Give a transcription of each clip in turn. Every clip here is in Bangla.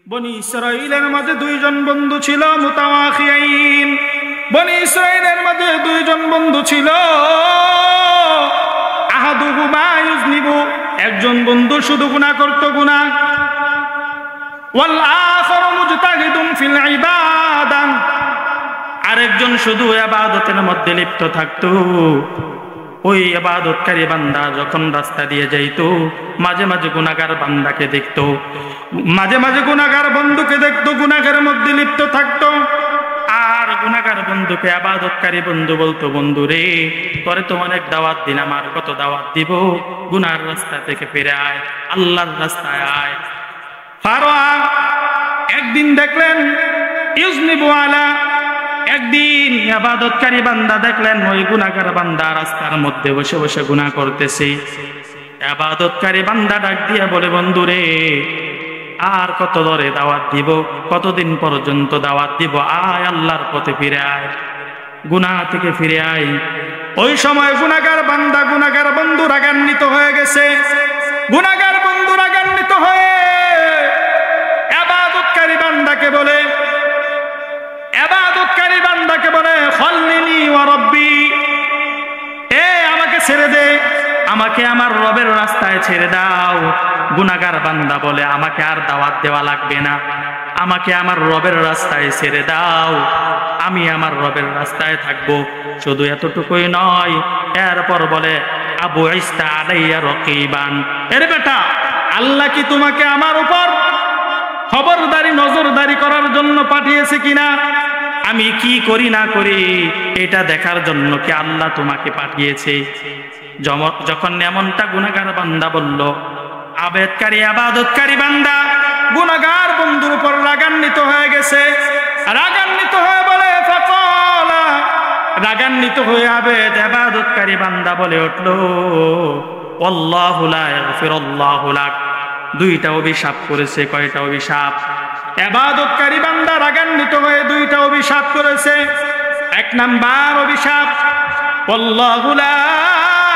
বনি ইসরাইলের মাঝে দুইজন বন্ধু ছিল মুতাওয়াখিয়াইন। বনি ইসরাইলের মাঝে দুইজন বন্ধু ছিল, আহাদুহুমা ইউজনিবু, একজন বন্ধু শুধু গুনাহ করত গুনাহ, ওয়াল আখারু মুজতাহিদুন ফিল ইবাদাহ, আরেকজন শুধু ইবাদতের মধ্যে লিপ্ত থাকতো। ওই ইবাদতকারী বান্দা যখন রাস্তা দিয়ে যাইতো, মাঝে মাঝে গুনাহগার বান্দাকে দেখতো, মাঝে মাঝে গুনাহগার বন্ধুকে দেখতো, গুনাহের মধ্যে লিপ্ত থাকতো। আর গুনাহগার বন্ধুকে ইবাদতকারী বন্ধু বলতো, বন্ধু রে, তোরে তো অনেক দাওয়াত দিলাম, আর কত দাওয়াত দিব, গুনাহর রাস্তা থেকে ফিরে আয়, আল্লাহর রাস্তায় আয়। ফারোয়া একদিন দেখলেন ইউজনিবু আলা, একদিন ইবাদতকারী বান্দা দেখলেন ওই গুনাহগার বান্দা রাস্তার মধ্যে বসে বসে গুনাহ করতেছে। ইবাদতকারী বান্দা ডাক দিয়ে বলে, বন্ধু রে, আর কত ধরে দাওয়াত দিব, কতদিন পর্যন্ত দাওয়াত দিব, আয় আল্লাহর পথে ফিরে আয়, গুনাহ থেকে ফিরে আয়। ওই সময় গুনাহগার বান্দা গুনাহগার বন্ধু রাগান্বিত হয়ে গেছে। গুনাহগার বন্ধু রাগান্বিত হয়ে ইবাদতকারী বান্দাকে বলে, ইবাদতকারী বান্দাকে বলে, খল্লিনি ওয়া রব্বি, এ আমাকে ছেড়ে দে, আমাকে আমার রবের রাস্তায় ছেড়ে দাও। গুনাহগার বান্দা বলে, আমাকে আর দাওয়াত দেওয়া লাগবে না, আমাকে আমার রবের রাস্তায় ছেড়ে দাও, আমি আমার রবের রাস্তায় থাকবো। শুধু এতটুকুই নয়, এরপর বলে, আবু ইস্তা আলাইয়া রকিবান, এর বেটা, আল্লাহ কি তোমাকে আমার উপর খবরদারি নজরদারি করার জন্য পাঠিয়েছে কিনা, আমি কি করি না করি এটা দেখার জন্য কি আল্লাহ তোমাকে পাঠিয়েছে? যখন এমনটা গুনাহগার বান্দা বলল, আবেদকারী ইবাদতকারী বান্দা গুনাহগার বন্ধুর উপর রাগান্বিত হয়ে গেছে। রাগান্বিত হয়ে বলে, ফাকালা, রাগান্বিত হয়ে আবেদ ইবাদতকারী বান্দা বলে উঠল, আল্লাহু লা ইয়াগফিরুল্লাহু লাক, দুইটা অভিশাপ করেছে। কয়টা অভিশাপ? ইবাদতকারী বান্দা রাগান্বিত হয়ে দুইটা অভিশাপ করেছে। এক নাম্বার অভিশাপ, আল্লাহু লা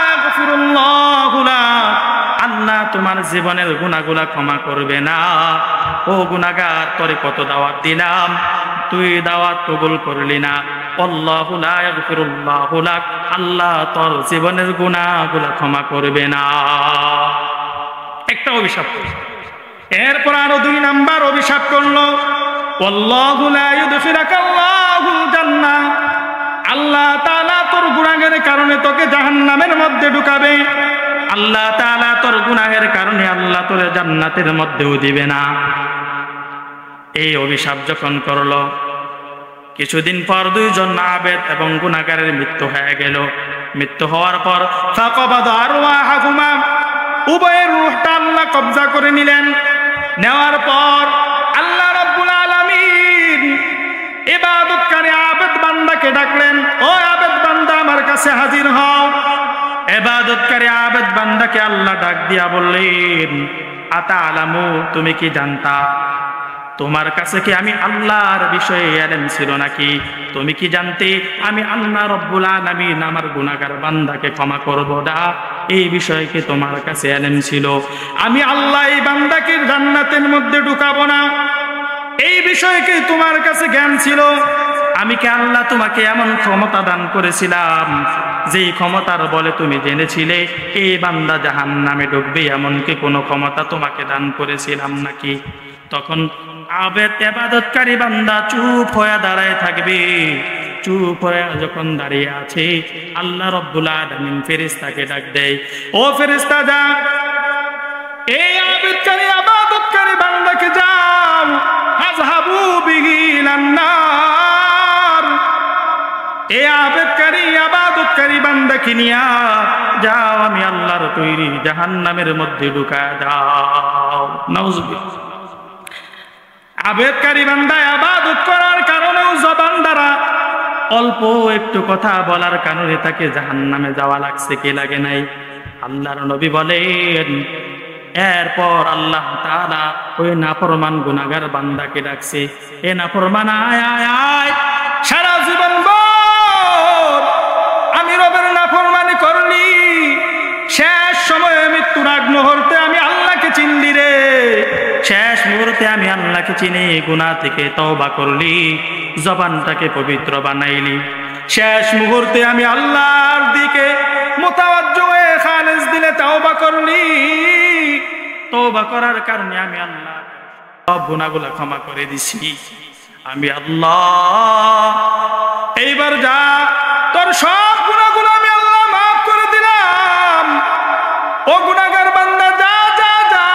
ইয়াগফিরুল্লাহু লাক, আল্লাহ তোমার জীবনের গুনাহগুলা ক্ষমা করবে না। ও গুনাহগার, তোরে কত দাওয়াত দিলাম, তুই দাওয়াত কবুল করলি না। আল্লাহু লা ইয়াগফিরুল্লাহু লাক, আল্লাহ তোর জীবনের গুনাহগুলা ক্ষমা করবে না। একটা অভিশাপ করলো। এরপর আরো দুই নাম্বার অভিশাপ করলো, আল্লাহু লা ইউদখিলুকাল্লাহুল জান্নাহ, আল্লাহ তাআলা তোর গুনাহের কারণে তোকে জাহান্নামের মধ্যে ঢুকাবে। আল্লাহ তাআলা তোর গুনাহের কারণে আল্লাহ তোর জান্নাতের মধ্যেও দিবে না। এই অভিশাপ যখন করলো, কিছুদিন পর দুইজন আবেদ এবং গুনাহগারের মৃত্যু হয়ে গেল। মৃত্যু হওয়ার পর ফাকাবাদা আরওয়াহুমা, উভয়ের রূহটা আল্লাহ কবজা করে নিলেন। নেওয়ার পর আল্লাহ রাব্বুল আলামিন ইবাদতকারী আবেদ বান্দাকে ডাকলেন, ও আবেদ বান্দা, আমার কাছে হাজির হও। ইবাদতকারী আবেদ বান্দাকে আল্লাহ ডাক দিয়া বললেন, আতালামু, তুমি কি জানতা, তোমার কাছে কি আমি আল্লাহর বিষয়ে ইলম ছিল নাকি? তুমি কি জানতে আমি আল্লাহ রাব্বুল আলামিন আমার গুনাহগার বান্দাকে ক্ষমা করব না? এই বিষয়ে কি তোমার কাছে ইলম ছিল? আমি আল্লাহ এই বান্দাকে জান্নাতের মধ্যে ঢুকাবো না, এই বিষয়ে কি তোমার কাছে জ্ঞান ছিল? আমি কি আল্লাহ তোমাকে এমন ক্ষমতা দান করেছিলাম যেই ক্ষমতার বলে তুমি জেনেছিলে এই বান্দা জাহান্নামে ঢুকবে, এমন কি কোনো ক্ষমতা তোমাকে দান করেছিলাম নাকি? তখন আবেদ ইবাদতকারী বান্দা চুপ হয়ে দাঁড়ায় থাকবে। চুপ হয়ে যখন দাঁড়িয়ে আছে, আল্লাহ রাব্বুল আলামিন ফেরেশতাকে ডাক দেয়, ও ফেরেশতা, যা এই আবেদকারী ইবাদতকারী বান্দাকে যাও, আযহাবু বিহি ইলান্নার, এই আবেদকারী ইবাদতকারী বান্দাকে নিয়া যাও, আমি আল্লাহর তৈরি জাহান্নামের মধ্যে ঢুকায় দাও। নাউযুবিল্লাহ। আবেদকারী বান্দা ইবাদত করার কারণেও জবান দ্বারা অল্প একটু কথা বলার কারণে তাকে জাহান্নামে যাওয়া লাগছে, কি লাগে নাই? আল্লাহর নবী বলেন, এরপর আল্লাহ তাআলা ওই নাফরমান গুনাহগার বান্দাকে ডাকছে, এ নাফরমান, আয় আয় আয়, সারা জীবন আমি রবের নাফরমানি করলি, শেষ সময়ে মৃত্যুর আগ মুহূর্তে আমি আল্লাহকে চিনলি রে, শেষ মুহূর্তে আমি আল্লাহকে চিনি, গুনাহ থেকে তওবা করলি, জবানটাকে পবিত্র বানাইলি। শেষ মুহূর্তে আমি আল্লাহর দিকে মুতাওয়াজ্জু হয়ে খালেস দিলে তওবা করলি। তওবা করার কারণে আমি আল্লাহ সব গুনাহগুলো ক্ষমা করে দিছি। আমি আল্লাহ এইবার যা, তোর সব গুনাহগুলো আমি আল্লাহ মাফ করে দিলাম। ও গুনাহগার বান্দা, যা যা যা,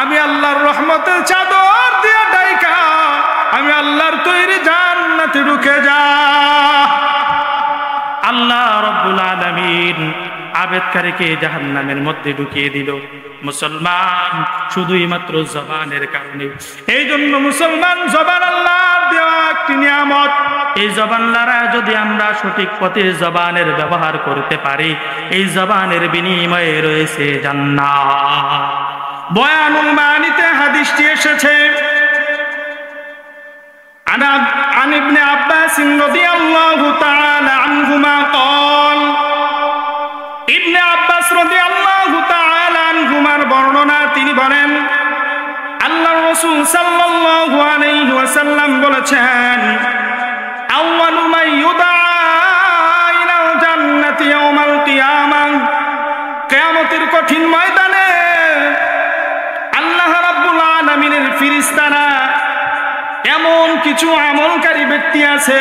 আমি আল্লাহর রহমতের চাদর দিয়ে ঢাকা আমি আল্লাহর তৈরি জান্নাতে ঢুকে যা। আল্লাহ রাব্বুল আলামিন আবেদকারীকে জাহান্নামের মধ্যে ঢুকিয়ে দিল। মুসলমান শুধুই মাত্র জবানের কারণে। এই জন্য মুসলমান, জবান আল্লাহর দেওয়া একটি নিয়ামত। এই জবান দ্বারা যদি আমরা সঠিক পথে জবানের ব্যবহার করতে পারি, এই জবানের বিনিময়ে রয়েছে জান্নাত। বয়ানুল মানিতে হাদিসটি এসেছে, عن ابن عباس رضي الله تعالى عنهما قال, ইবনে আব্বাস রাদিয়াল্লাহু তাআলা আনহুমার বর্ণনা, তিনি বলেন আল্লাহর রাসূল সাল্লাল্লাহু আলাইহি ওয়াসাল্লাম বলেছেন, আউয়ালু মান ইউদআ ইলাল জান্নাতি ইয়াউমাল কিয়ামাহ, কিয়ামতের কঠিন ময়দানে আল্লাহ রাব্বুল আলামিনের ফেরেশতারা এমন কিছু আমলকারী ব্যক্তি আছে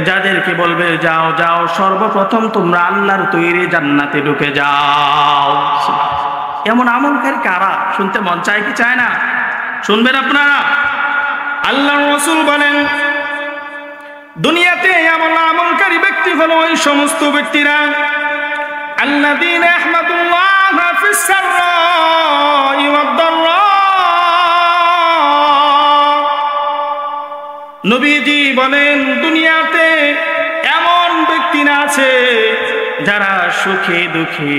যাদেরকে বলবে, যাও যাও, সর্বপ্রথম তোমরা আল্লাহর তৈরি জান্নাতে ঢুকে যাও। এমন আমলকারী কারা? শুনতে মন চায় কি চায় না? শুনবেন আপনারা? আল্লাহর রাসূল বলেন, দুনিয়াতে এমন আমলকারী ব্যক্তি হলো ওই সমস্ত ব্যক্তিরা আল্লাযীনা ইয়াহমাদুল্লাহা ফিস সাররাই ওয়াদ দাররা। নবীজি বলেন, দুনিয়াতে এমন ব্যক্তি না আছে যারা সুখে দুঃখে,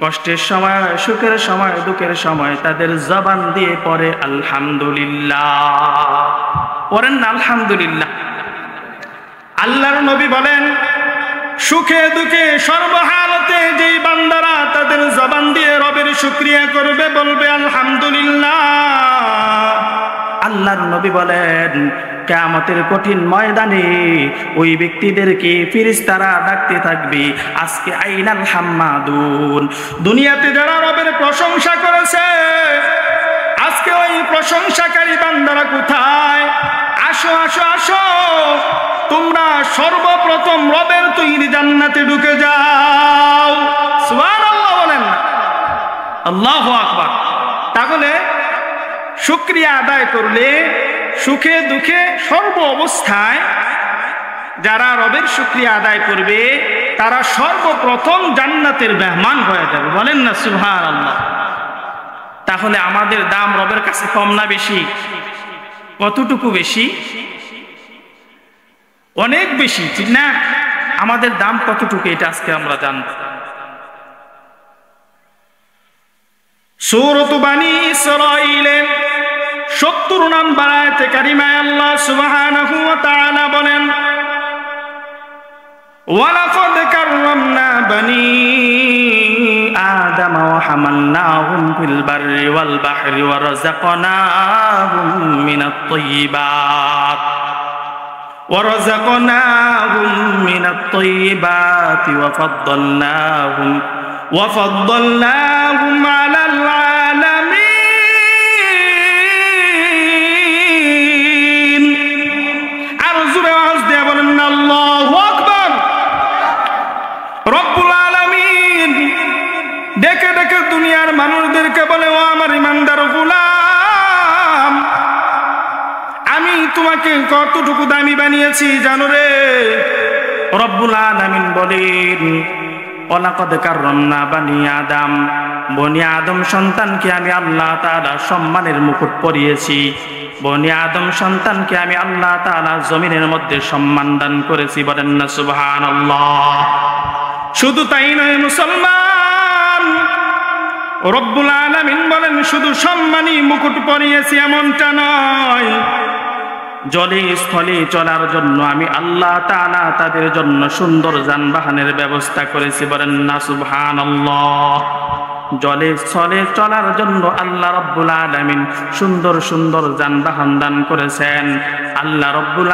কষ্টের সময়, সুখের সময়, দুঃখের সময় তাদের জবান দিয়ে পড়ে আলহামদুলিল্লাহ। পড়েন না আলহামদুলিল্লাহ? আল্লাহর নবী বলেন, সুখে দুঃখে সর্বহালতে যেই বান্দারা তাদের জবান দিয়ে রবের শুকরিয়া করবে, বলবে আলহামদুলিল্লাহ, আল্লাহর নবী বলেন কিয়ামতের কঠিন ময়দানে ওই ব্যক্তিদেরকে ফেরেশতারা ডাকতে থাকবে, আজকে আইনাল হাম্মাদুন। দুনিয়াতে যারা রবের প্রশংসা করেছে, আজকে ওই প্রশংসাকারী বান্দারা কোথায়? আসো আসো আসো, তোমরা সর্বপ্রথম রবের তৈরি জান্নাতে ঢুকে যাও। সুবহানাল্লাহ বলেন না? আল্লাহু আকবার। তাহলে শুকরিয়া আদায় করলে সুখে দুঃখে সর্ব অবস্থায় যারা রবের শুকরিয়া আদায় করবে তারা সর্বপ্রথম জান্নাতের মেহমান হয়ে যাবে। বলেন না সুবহানাল্লাহ? তাহলে আমাদের দাম রবের কাছে কম না বেশি? কতটুকু বেশি? অনেক বেশি, ঠিক না? আমাদের দাম কতটুকু এটা আজকে আমরা জানব। সূরাত বানী ইসরাঈলের ৭০ নম্বর আয়াতে কারিমায় আল্লাহ সুবহানাহু ওয়া তাআলা বলেন, ওয়ালাকাদ কাররামনা বানী আদম ওয়া হামালনাহুম ফিল বাররি ওয়াল বাহরি ওয়া রাযাকনাহুম মিনাত তাইয়্যিবাত ওয়া ফাদ্দালনাহুম আলাল আলামিন। আর জোরে আওয়াজ দিয়ে বলেন না আল্লাহু আকবার। রব্বুল আলামিন ডেকে ডেকে দুনিয়ার মানুষদেরকে বলে, ও আমার ইমানদার গোলাম, আমি তোমাকে কতটুকু দামি বানিয়েছি জানো রে? রব্বুল আলামিন বলেন, ওয়ালাকাদ কাররামনা বানী আদম, বনি আদম সন্তানকে আমি আল্লাহ তাআলা সম্মানের মুকুট পরিয়েছি। বনি আদম সন্তানকে আমি আল্লাহ তাআলা জমিনের মধ্যে সম্মান দান করেছি। বলেন না সুবহানাল্লাহ? শুধু তাই নয় মুসলমান, রব্বুল আলামিন বলেন শুধু সম্মানী মুকুট পরিয়েছি এমনটা নয়, জলে স্থলে চলার জন্য আমি আল্লাহ তাআলা তাদের জন্য সুন্দর যানবাহনের ব্যবস্থা করেছি, বলেন না সুবহানাল্লাহ। জলে স্থলে চলার জন্য আল্লাহ রাব্বুল আলামিন সুন্দর সুন্দর যানবাহন দান করেছেন। আল্লাহ রাব্বুল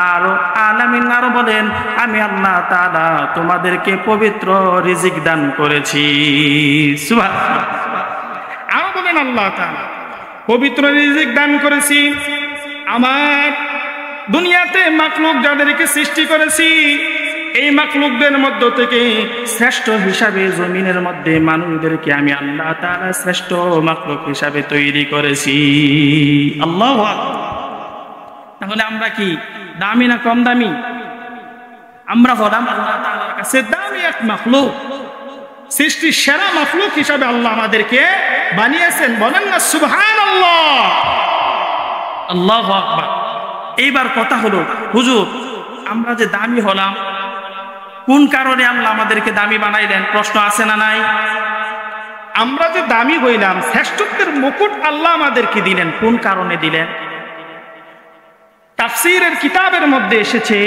আলামিন আরো বলেন, আমি আল্লাহ তাআলা তোমাদেরকে পবিত্র রিজিক দান করেছি। সুবহানাল্লাহ। আরো বলেন আল্লাহ তাআলা পবিত্র রিজিক দান করেছি। আমার দুনিয়াতে মাখলুক যাদেরকে সৃষ্টি করেছি, এই মাখলুকদের মধ্য থেকে শ্রেষ্ঠ হিসাবে জমিনের মধ্যে মানুষদেরকে আমি আল্লাহ তাআলা শ্রেষ্ঠ মাখলুক হিসাবে তৈরি করেছি। আল্লাহু আকবার। তাহলে আমরা কি দামি না কম দামি? আমরা হলাম আল্লাহ তাআলার কাছে দামি এক মাখলুক। সৃষ্টির সেরা মাখলুক হিসাবে আল্লাহ আমাদেরকে বানিয়েছেন, বলেন না সুবহানাল্লাহ। আল্লাহু আকবার। এইবার কথা হলো, হুজুর আমরা যে দামি হলাম, কোন কারণে আল্লাহ আমাদেরকে দামি বানাইলেন? প্রশ্ন আছে না নাই? আমরা যে দামি হইলাম, শ্রেষ্ঠত্বের মুকুট আল্লাহ আমাদেরকে দিলেন, কোন কারণে দিলেন? তাফসীরের কিতাবের মধ্যে এসেছে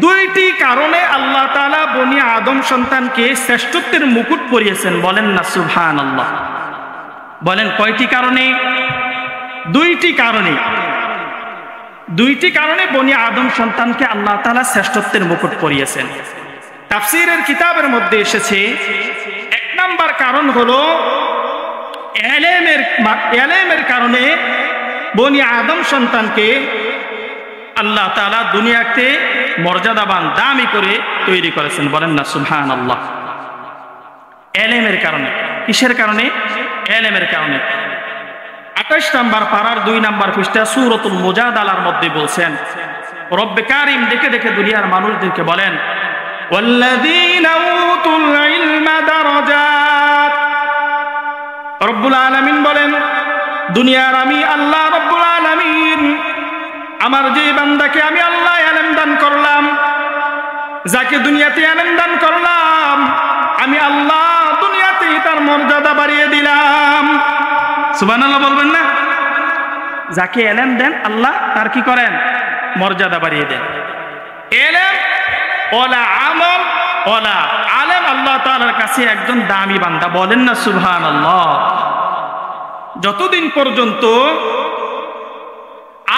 দুইটি কারণে আল্লাহ তাআলা বনি আদম সন্তানকে শ্রেষ্ঠত্বের মুকুট পরিয়েছেন, বলেন না সুবহানাল্লাহ। বলেন কয়টি কারণে? দুইটি কারণে। দুইটি কারণে বনি আদম সন্তানকে আল্লাহ তাআলা শ্রেষ্ঠত্বের মুকুট পরিয়েছেন। তাফসীরের কিতাবের মধ্যে এসেছে এক নাম্বার কারণ হলো ইলমের কারণে বনি আদম সন্তানকে আল্লাহ তাআলা দুনিয়াতে মর্যাদাবান দামি করে তৈরি করেছেন, বলেন না সুবহানাল্লাহ। ইলমের কারণে। কিসের কারণে? ইলমের কারণে। 28 নম্বর পারার 2 নম্বর পৃষ্ঠা সূরাতুল মুজাদালার মধ্যে বলছেন, রব্বে কারীম ডেকে ডেকে দুনিয়ার মানুষদেরকে বলেন, ওয়াল্লাযীনা উতুল ইলমা দারাজাত। রব্বুল আলামিন বলেন, দুনিয়ার আমি আল্লাহ রব্বুল আলামিন আমার যে বান্দাকে আমি আল্লাহ ইলম দান করলাম, যাকে দুনিয়াতে ইলম দান করলাম, আমি আল্লাহ দুনিয়াতে তার মর্যাদা বাড়িয়ে দিলাম। সুবহানাল্লাহ বলবেন না? যাকে ইলম দেন আল্লাহ তার কি করেন? মর্যাদা বাড়িয়ে দেন। ইলম ওয়ালা আমল ওয়ালা আলেম আল্লাহ তাআলার কাছে একজন দামি বান্দা, বলেন না সুবহানাল্লাহ। যতদিন পর্যন্ত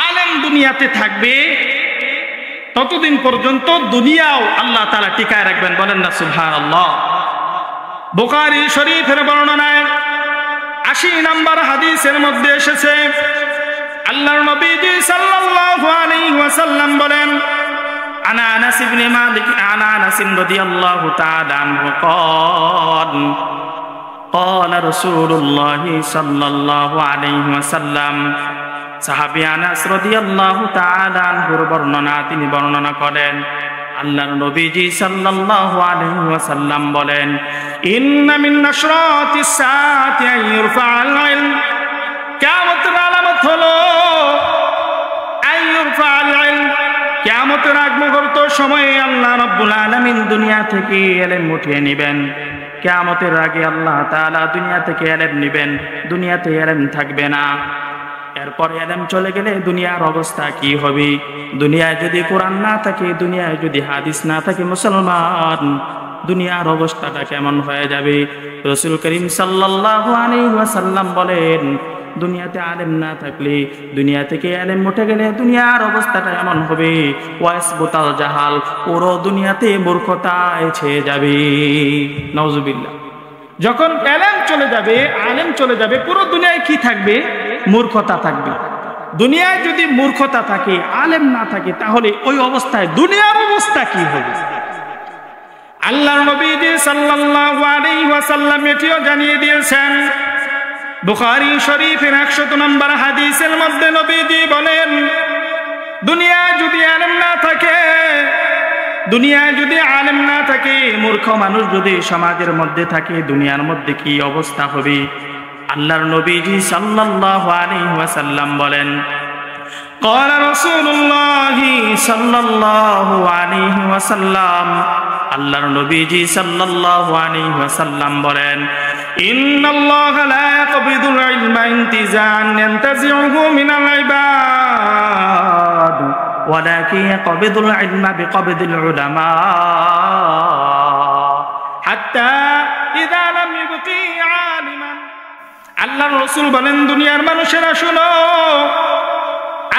আলেম দুনিয়াতে থাকবে ততদিন পর্যন্ত দুনিয়াও আল্লাহ তাআলা টিকায় রাখবেন, বলেন না সুবহানাল্লাহ। বুখারী শরীফের বর্ণনায় 80 নম্বর হাদিসের মধ্যে এসেছে, আল্লাহর নবীজি সাল্লাল্লাহু আলাইহি ওয়াসাল্লাম বলেন, আনা আনাস ইবনে মালিক আনা আনাস রাদিয়াল্লাহু তাআলা আনহু قال رسول الله صلى الله عليه وسلم। সাহাবী আনাস রাদিয়াল্লাহু তাআলা আনহুর বর্ণনা তিনি বর্ণনা করেন, আল্লাহর নবীজি সাল্লাল্লাহু আলাইহি ওয়াসাল্লাম বলেন, ইন্না মিন নাশরাতিস সাআতি আইয়ুরফা'আল ইলম। কিয়ামতের আলামত হলো আইয়ুরফা'আল ইলম, কিয়ামতের আগ মুহূর্ত সময়ে আল্লাহ রাব্বুল আলামিন দুনিয়া থেকে ইলম উঠিয়ে নেবেন। কিয়ামতের আগে আল্লাহ তাআলা দুনিয়া থেকে ইলম নেবেন, দুনিয়াতে ইলম থাকবে না। এরপর ইলম চলে গেলে দুনিয়ার অবস্থা কি হবে? দুনিয়ায় যদি কোরআন না থাকে, দুনিয়ায় যদি হাদিস না থাকে, মুসলমান দুনিয়ার অবস্থাটা কেমন হয়ে যাবে? রাসূল করিম সাল্লাল্লাহু আলাইহি ওয়াসাল্লাম বলেন, দুনিয়াতে আলেম না থাকলে, দুনিয়া থেকে ইলম উঠে গেলে দুনিয়ার অবস্থাটা এমন হবে, ওয়াসবুতাল জাহাল, পুরো দুনিয়াতে মূর্খতায় ছেয়ে যাবে। নাউজুবিল্লাহ। যখন ইলম চলে যাবে, আলেম চলে যাবে, পুরো দুনিয়ায় কি থাকবে? মূর্খতা থাকবে। দুনিয়ায় যদি মূর্খতা থাকে, আলেম না থাকে, তাহলে ওই অবস্থায় দুনিয়ার অবস্থা কি হবে? আল্লাহর নবী সাল্লাল্লাহু আলাইহি ওয়াসাল্লাম এটিও জানিয়ে দিয়েছেন। বুখারী শরীফের 100 নম্বর হাদিসের মধ্যে নবীজি বলেন, দুনিয়ায় যদি আলেম না থাকে, দুনিয়ায় যদি আলেম না থাকে, মূর্খ মানুষ যদি সমাজের মধ্যে থাকে, দুনিয়ার মধ্যে কি অবস্থা হবে? আল্লাহর নবীজি সাল্লাল্লাহু আলাইহি ওয়াসাল্লাম বলেন, قال رسول الله সাল্লাল্লাহু আলাইহি ওয়াসাল্লাম, আল্লাহর নবীজি সাল্লাল্লাহু আলাইহি ওয়াসাল্লাম বলেন, ইন্নাল্লাহা লা ইয়াকবিদুল ইলমা ইনতিজাআন ইয়ানতাজিউহু মিনাল ইবাদ ওয়ালাকিন ইয়াকবিদুল ইলমা বিকবদিল উলামা হাত্তা ইযা লাম ইবকি আলিমান। আল্লাহর রাসূল বলেন, দুনিয়ার মানুষেরা শুনো,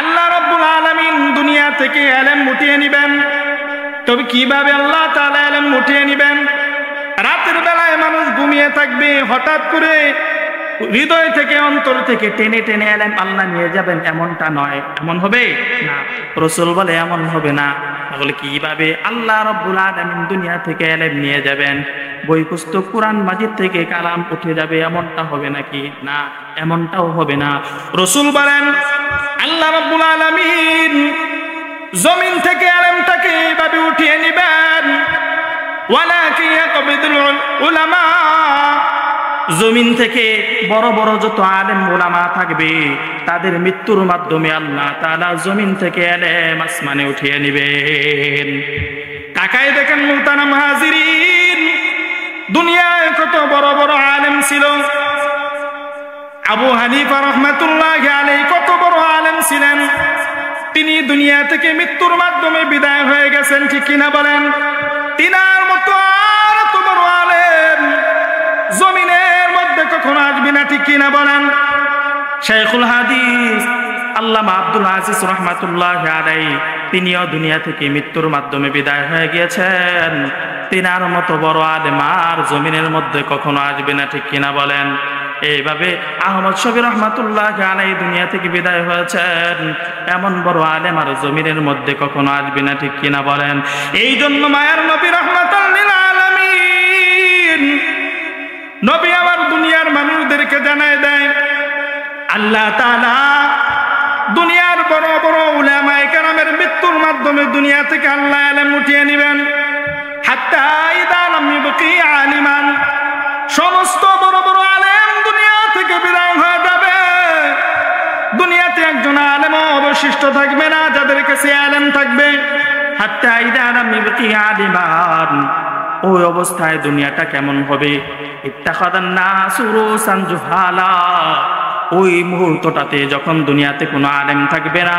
আল্লাহ রাব্বুল আলামিন দুনিয়া থেকে ইলম উঠিয়ে নেবেন। তবে কিভাবে আল্লাহ তাআলা ইলম উঠিয়ে নেবেন? রাতের বেলায় মানুষ ঘুমিয়ে থাকবে, হঠাৎ করে হৃদয় থেকে অন্তর থেকে টেনে টেনে ইলম আল্লাহ নিয়ে যাবেন, এমনটা নয়। এমন হবে না। রাসূল বলে এমন হবে না। তাহলে কিভাবে আল্লাহ রাব্বুল আলামিন দুনিয়া থেকে ইলম নিয়ে যাবেন? বই পুস্তক কুরআন মাজিদ থেকে কালাম উঠে যাবে, এমনটা হবে নাকি? না, এমনটাও হবে না। রাসূল বলেন, আল্লাহ রাব্বুল আলামিন জমিন থেকে ইলমটাকে এইভাবে উঠিয়ে নেবেন। ওয়ালাকিন ইয়াকবিদুল উলামা, জমিন থেকে বড় বড় যত আলেম ওলামা থাকবে তাদের মৃত্যুর মাধ্যমে আল্লাহ তাআলা জমিন থেকে ইলম আসমানে উঠিয়ে নেবেন। তাকায় দেখেন মুহতারাম হাজিরিন, দুনিয়ায় কত বড় বড় আলেম ছিল। আবু হানিফা রাহমাতুল্লাহি আলাইহি কত বড় আলেম ছিলেন। তিনি দুনিয়া থেকে মৃত্যুর মাধ্যমে বিদায় হয়ে গেছেন, ঠিক কিনা বলেন? তিনার মতো আর এত বড় আলেম জমিনের মধ্যে কখনো আসবে না, ঠিক কিনা বলেন? শাইখুল হাদিস আল্লামা আব্দুল আজিজ রাহমাতুল্লাহি আলাইহি তিনিও দুনিয়া থেকে মৃত্যুর মাধ্যমে বিদায় হয়ে গিয়েছেন। তিনার মতো বড় আলেম আর জমিনের মধ্যে কখনো আসবে না, ঠিক কিনা বলেন? এইভাবে আহমদ শফি রহমাতুল্লাহি আলাইহি দুনিয়া থেকে বিদায় হয়েছেন। এমন বড় আলেম আর জমিনের মধ্যে কখনো আসবে না, ঠিক কিনা বলেন? এই জন্য মায়ার নবী রাহমাতুল লিল আলামিন নবী আমার দুনিয়ার মানুষদেরকে জানায় দেয়, আল্লাহ তাআলা দুনিয়ার বড় বড় উলামায়ে কেরামের মৃত্যুর মাধ্যমে দুনিয়া থেকে আল্লাহ ইলম উঠিয়ে নেবেন। হাত্তা ইযা লাম ইবকি আলিমান, সমস্ত বড় বড় আলেম দুনিয়া থেকে বিদায় হয়ে যাবে। দুনিয়াতে একজন আলেমও অবশিষ্ট থাকবে না যাদের কাছে ইলম থাকবে। হাত্তা ইযা লাম ইবকি আলিমান, ওই অবস্থায় দুনিয়াটা কেমন হবে? ইত্তাখাদান নাসু রুসান জুহালা, ওই মুহূর্তটাতে যখন দুনিয়াতে কোনো আলেম থাকবে না,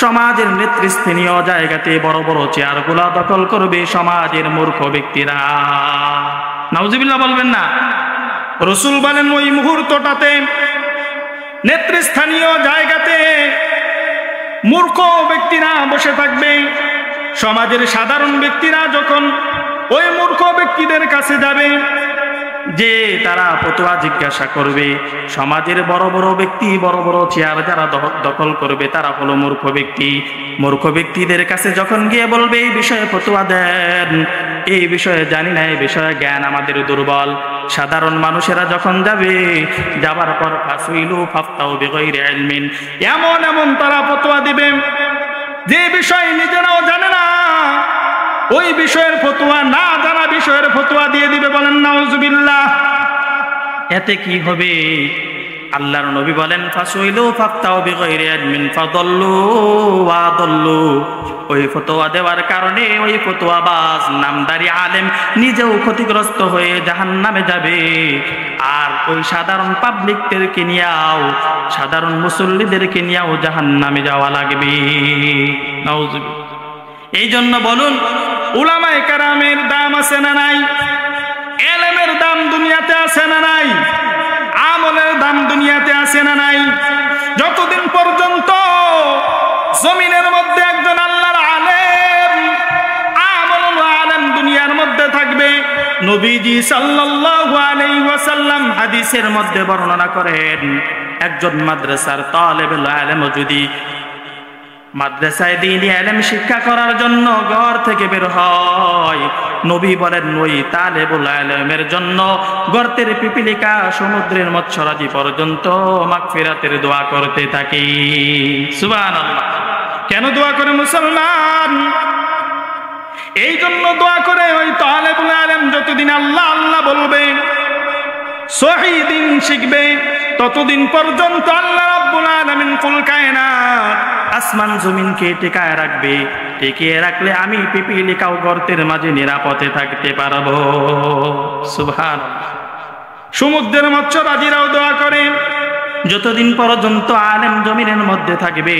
সমাজের নেতৃস্থানীয় জায়গাতে বড় বড় চেয়ারগুলো দখল করবে সমাজের মূর্খ ব্যক্তিরা। নাউজুবিল্লাহ বলবেন না? রাসূল বলেন, ওই মুহূর্তটাতে নেতৃস্থানীয় জায়গাতে মূর্খ ব্যক্তিরা বসে থাকবে। সমাজের সাধারণ ব্যক্তিরা যখন ওই মূর্খ ব্যক্তিদের কাছে যাবে, যে তারা ফতোয়া জিজ্ঞাসা করবে, সমাজের বড় বড় ব্যক্তি বড় বড় চেয়ার যারা দখল করবে তারা হলো মূর্খ ব্যক্তি। মূর্খ ব্যক্তিদের কাছে যখন গিয়ে বলবে এই বিষয়ে ফতোয়া দেন, এই বিষয়ে জানি না, এই বিষয়ে জ্ঞান আমাদের দুর্বল, সাধারণ মানুষেরা যখন যাবে, যাবার পর ফাসইলু ফাফতাউ বিগাইরি ইলমিন, এমন এমন তারা ফতোয়া দিবে যে বিষয় নিজেরাও জানে না, ওই বিষয়ের ফতোয়া না জানা বিষয়ের ফতোয়া দিয়ে দিবে। বলেন নাউজুবিল্লাহ। এতে কি হবে? আল্লাহর নবী বলেন, ফাসইলু ফাফতাউ বিগাইরি ইলমিন ফাদাল্লু ওয়া আদাল্লু, ওই ফতোয়া দেওয়ার কারণে ওই ফতোয়াবাজ নামদারি আলেম নিজেও ক্ষতিগ্রস্ত হয়ে জাহান্নামে যাবে, আর ওই সাধারণ পাবলিকদেরকে নিয়েও, সাধারণ মুসল্লিদেরকে নিয়েও জাহান্নামে যাওয়া লাগবে। নাউজুবিল্লাহ। এই জন্য বলুন, উলামায়ে কেরামের দাম আছে না নাই? ইলমের দাম দুনিয়াতে আছে না নাই? আমলের দাম দুনিয়াতে আছে না নাই? যতদিন পর্যন্ত জমিনের মধ্যে একজন আল্লাহর আলেম, আমল আলেম দুনিয়ার মধ্যে থাকবে, নবীজি সাল্লাল্লাহু আলাইহি ওয়াসাল্লাম হাদিসের মধ্যে বর্ণনা করেন, একজন মাদ্রাসার তালেবুল ইলম যদি মাদ্রাসায় দ্বীনি ইলম শিক্ষা করার জন্য ঘর থেকে বের হয়, নবী বলেন ওই তালেবুল ইলমের জন্য গর্তের পিপিলিকা সমুদ্রের মৎস্যরাজি পর্যন্ত মাগফিরাতের দোয়া করতে থাকি। সুবহানাল্লাহ। কেন দোয়া করে মুসলমান? এই জন্য দোয়া করে ওই তালেবুল ইলম যতদিন আল্লাহ আল্লাহ বলবে, সহিহ দ্বীন শিখবে, ততদিন পর্যন্ত আল্লাহ রাব্বুল আলামিন কুল কায়নাত আসমান জমিনকে টিকায় রাখবে। টিকিয়ে রাখলে আমি পিপিলিকাও গর্তের মাঝে নিরাপদে থাকতে পারবো। সুবহানাল্লাহ। সমুদ্রের মৎস্যরাজিরাও দোয়া করে, যতদিন পর্যন্ত আলেম জমিনের মধ্যে থাকবে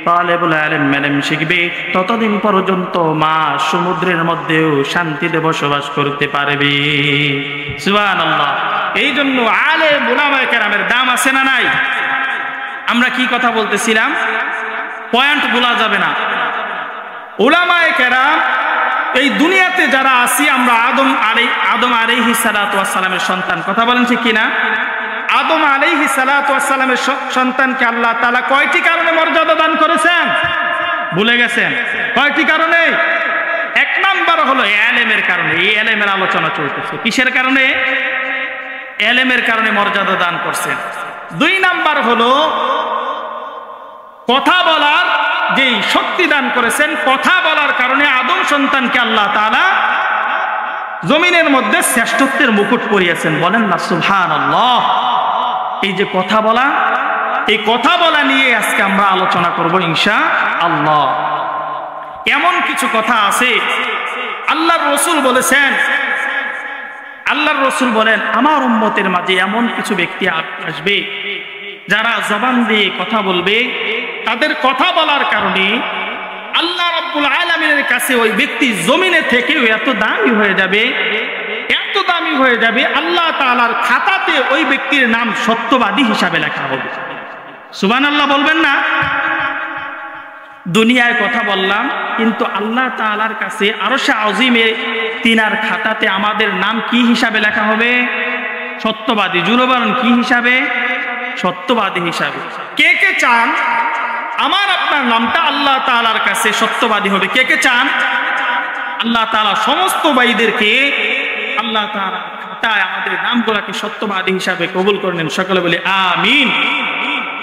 তালেবুল ইলম ইলম শিখবে, ততদিন পর্যন্ত মা সমুদ্রের মধ্যেও শান্তিতে বসবাস করতে পারবে। সুবহানাল্লাহ। এই জন্য আলেম উলামায়ে কেরামের দাম আছে না নাই? আমরা কি কথা বলতেছিলাম? পয়েন্ট ভোলা যাবে না। উলামায়ে কেরাম, এই দুনিয়াতে যারা আছি আমরা আদম আলাইহিস সালাতু ওয়াস সালামের সন্তান। কথা বলেন ঠিক কিনা? আদম আলাইহিস সালাতু ওয়াস সালামের সন্তানকে আল্লাহ তাআলা কয়টি কারণে মর্যাদা দান করেছেন? ভুলে গেছেন? কয়টি কারণে? এক নাম্বার হলো ইলমের কারণে। এই ইলমের আলোচনা চলতেছে। কিসের কারণে? ইলমের কারণে মর্যাদা দান করছেন। দুই নাম্বার হলো কথা বলার যেই শক্তি দান করেছেন, কথা বলার কারণে আদম সন্তানকে আল্লাহ তাআলা জমিনের মধ্যে শ্রেষ্ঠত্বের মুকুট পরিয়েছেন। বলেন না সুবহানাল্লাহ। এই যে কথা বলা, এই কথা বলা নিয়ে আজকে আমরা আলোচনা করব ইনশাআল্লাহ। এমন কিছু কথা আছে আল্লাহর রাসূল বলেছেন, আল্লাহর রাসূল বলেন আমার উম্মতের মাঝে এমন কিছু ব্যক্তি আসবে যারা জবান দিয়ে কথা বলবে, তাদের কথা বলার কারণে আল্লাহ রাব্বুল আলামিনের কাছে ওই ব্যক্তি জমিনে থেকেও এত দামি হয়ে যাবে, এত দামি হয়ে যাবে, আল্লাহ তাআলার খাতাতে ওই ব্যক্তির নাম সত্যবাদী হিসাবে লেখা হবে। সুবহানাল্লাহ বলবেন না? দুনিয়ায় কথা বললাম, কিন্তু আল্লাহ তাআলার কাছে আরশে আজিমে তিনার খাতাতে আমাদের নাম কি হিসাবে লেখা হবে? সত্যবাদী। জুড়ে বলেন কি হিসাবে? সত্যবাদী হিসাবে। কে কে চান আমার আপনার নামটা আল্লাহ তাআলার কাছে সত্যবাদী হবে? কে কে চান? আল্লাহ তাআলা সমস্ত ভাইদেরকে আল্লাহ তাআলা খাতায় আমাদের নামগুলোকে সত্যবাদী হিসাবে কবুল করে নেন। সকলে বলি আমিন।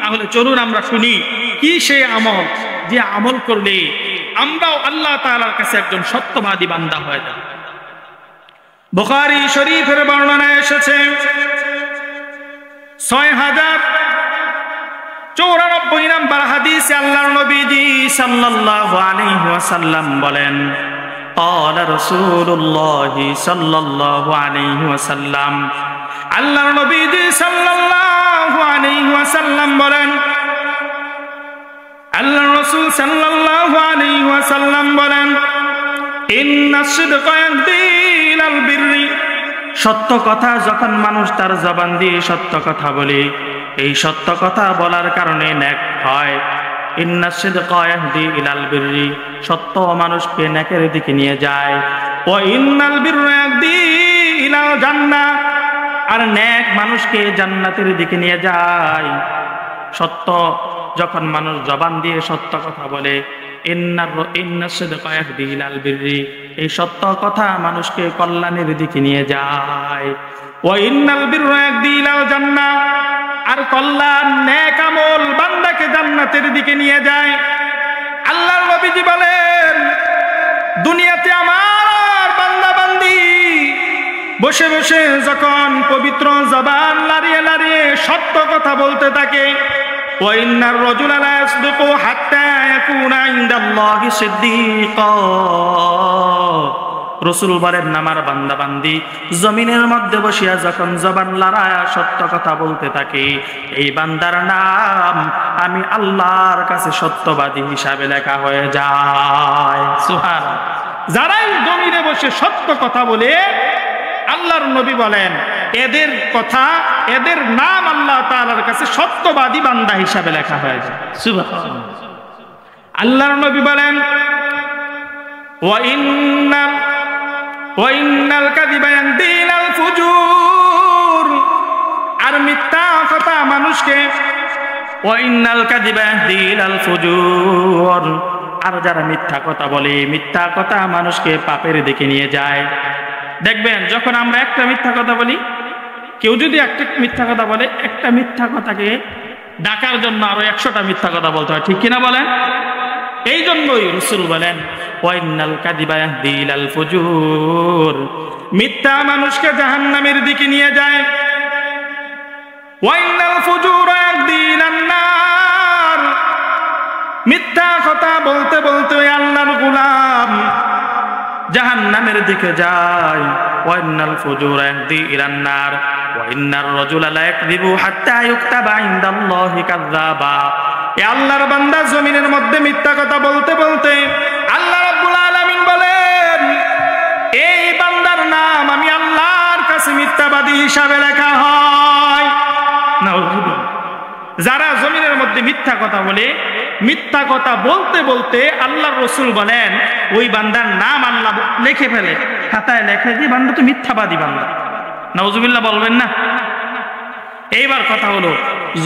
তাহলে চলুন আমরা শুনি কি সেই আমল, যে আমল করলে আমরাও আল্লাহ তাআলার কাছে একজন সত্যবাদী বান্দা হয়ে যাব। বুখারী শরীফের বর্ণনা এসেছে 6094 নম্বর হাদিসে আল্লাহর নবীজি সাল্লাল্লাহু আলাইহি ওয়াসাল্লাম বলেন, قال رسول الله সাল্লাল্লাহু আলাইহি ওয়াসাল্লাম, আল্লাহর নবীজি সাল্লাল্লাহু আলাইহি ওয়াসাল্লাম বলেন, আল্লাহর রাসূল সাল্লাল্লাহু আলাইহি ওয়াসাল্লাম বলেন, ইন্নাস সিদকা ইয়াহদি ইলাল বিররি, সত্য কথা যখন মানুষ তার জবান দিয়ে সত্য কথা বলে, এই সত্য কথা বলার কারণে নেক হয়। ইন্নাস সিদকা ইয়াহদি ইলাল বিররি, সত্য মানুষকে নেকের দিকে নিয়ে যায়। ওয়া ইন্নাল বিররা ইয়াহদি ইলাল জান্নাহ, আর নেক মানুষকে জান্নাতের দিকে নিয়ে যায়। সত্য যখন মানুষ জবান দিয়ে সত্য কথা বলে, ইন্নাস সিদকা ইয়াহদি ইলাল বিররি, এই সত্য কথা মানুষকে কল্যাণের দিকে নিয়ে যায়। ওয়া ইন্নাল বিররা ইয়াহদি ইলাল জান্নাহ, আর কল্যাণ নেক আমল বান্দাকে জান্নাতের দিকে নিয়ে যায়। আল্লাহর নবীজি বলেন, দুনিয়াতে আমার বান্দা বান্দি বসে বসে যখন পবিত্র জবান লাড়িয়ে লাড়িয়ে সত্য কথা বলতে থাকে, ওয়া ইন্নার রাজুলা লা ইয়াসদিকু হাত্তা ইয়াকুনা ইনদাল্লাহি সিদ্দীকা, রাসূল বলেন আমার বান্দা বান্দি জমিনের মধ্যে বসিয়া যখন জবান লড়ায়া সত্য কথা বলতে থাকে, এই বান্দার নাম আমি আল্লাহর কাছে সত্যবাদী হিসাবে লেখা হয়ে যায়। সুবহানাল্লাহ। যারাই জমিনে বসে সত্য কথা বলে, আল্লাহর নবী বলেন এদের কথা, এদের নাম আল্লাহ তাআলার কাছে সত্যবাদী বান্দা হিসাবে লেখা হয়ে যায়। সুবহানাল্লাহ। আল্লাহর নবী বলেন, ওয়া ইন্নাল কাযিবা ইয়াহদি ইলাল ফুজুর, আর মিথ্যা কথা মানুষকে, ওয়া ইন্নাল কাযিবা ইয়াহদি ইলাল ফুজুর, আর যারা মিথ্যা কথা বলে, মিথ্যা কথা মানুষকে পাপের দিকে নিয়ে যায়। দেখবেন যখন আমরা একটা মিথ্যা কথা বলি, কেউ যদি একটা মিথ্যা কথা বলে, একটা মিথ্যা কথাকে ডাকার জন্য আরো 100টা মিথ্যা কথা বলতে হয়, ঠিক কিনা বলেন? এই জন্যই রাসূল বলেন, ওয়া ইন্নাল কাযিবা ইয়াহদি ইলাল ফুজুর, মিথ্যা মানুষকে জাহান্নামের দিকে নিয়ে যায়। ওয়া ইন্নাল ফুজুরা ইয়াহদি ইলান নার, মিথ্যা কথা বলতে বলতে আল্লাহর গোলাম জাহান্নামের দিকে যায়। ওয়া ইন্নাল ফুজুরা ইয়াহদি ইলান নার ওয়া ইন্নার রাজুলা লা ইয়াকযিবু হাত্তা ইউকতাবা ইনদাল্লাহি কাযযাবা, এ আল্লাহর বান্দা জমিনের মধ্যে মিথ্যা কথা বলতে বলতে আল্লাহ রাব্বুল আলামিন বলেন এই বান্দার নাম আমি আল্লাহর কাছে মিথ্যাবাদী হিসাবে লেখা হয়। নাউযুবিল্লাহ। যারা জমিনের মধ্যে মিথ্যা কথা বলে, মিথ্যা কথা বলতে বলতে আল্লাহর রাসূল বলেন ওই বান্দার নাম আল্লাহ লিখে ফেলে, খাতায় লেখে যে বান্দা তো মিথ্যাবাদী বান্দা। নাউযুবিল্লাহ বলবেন না? এইবার কথা হলো,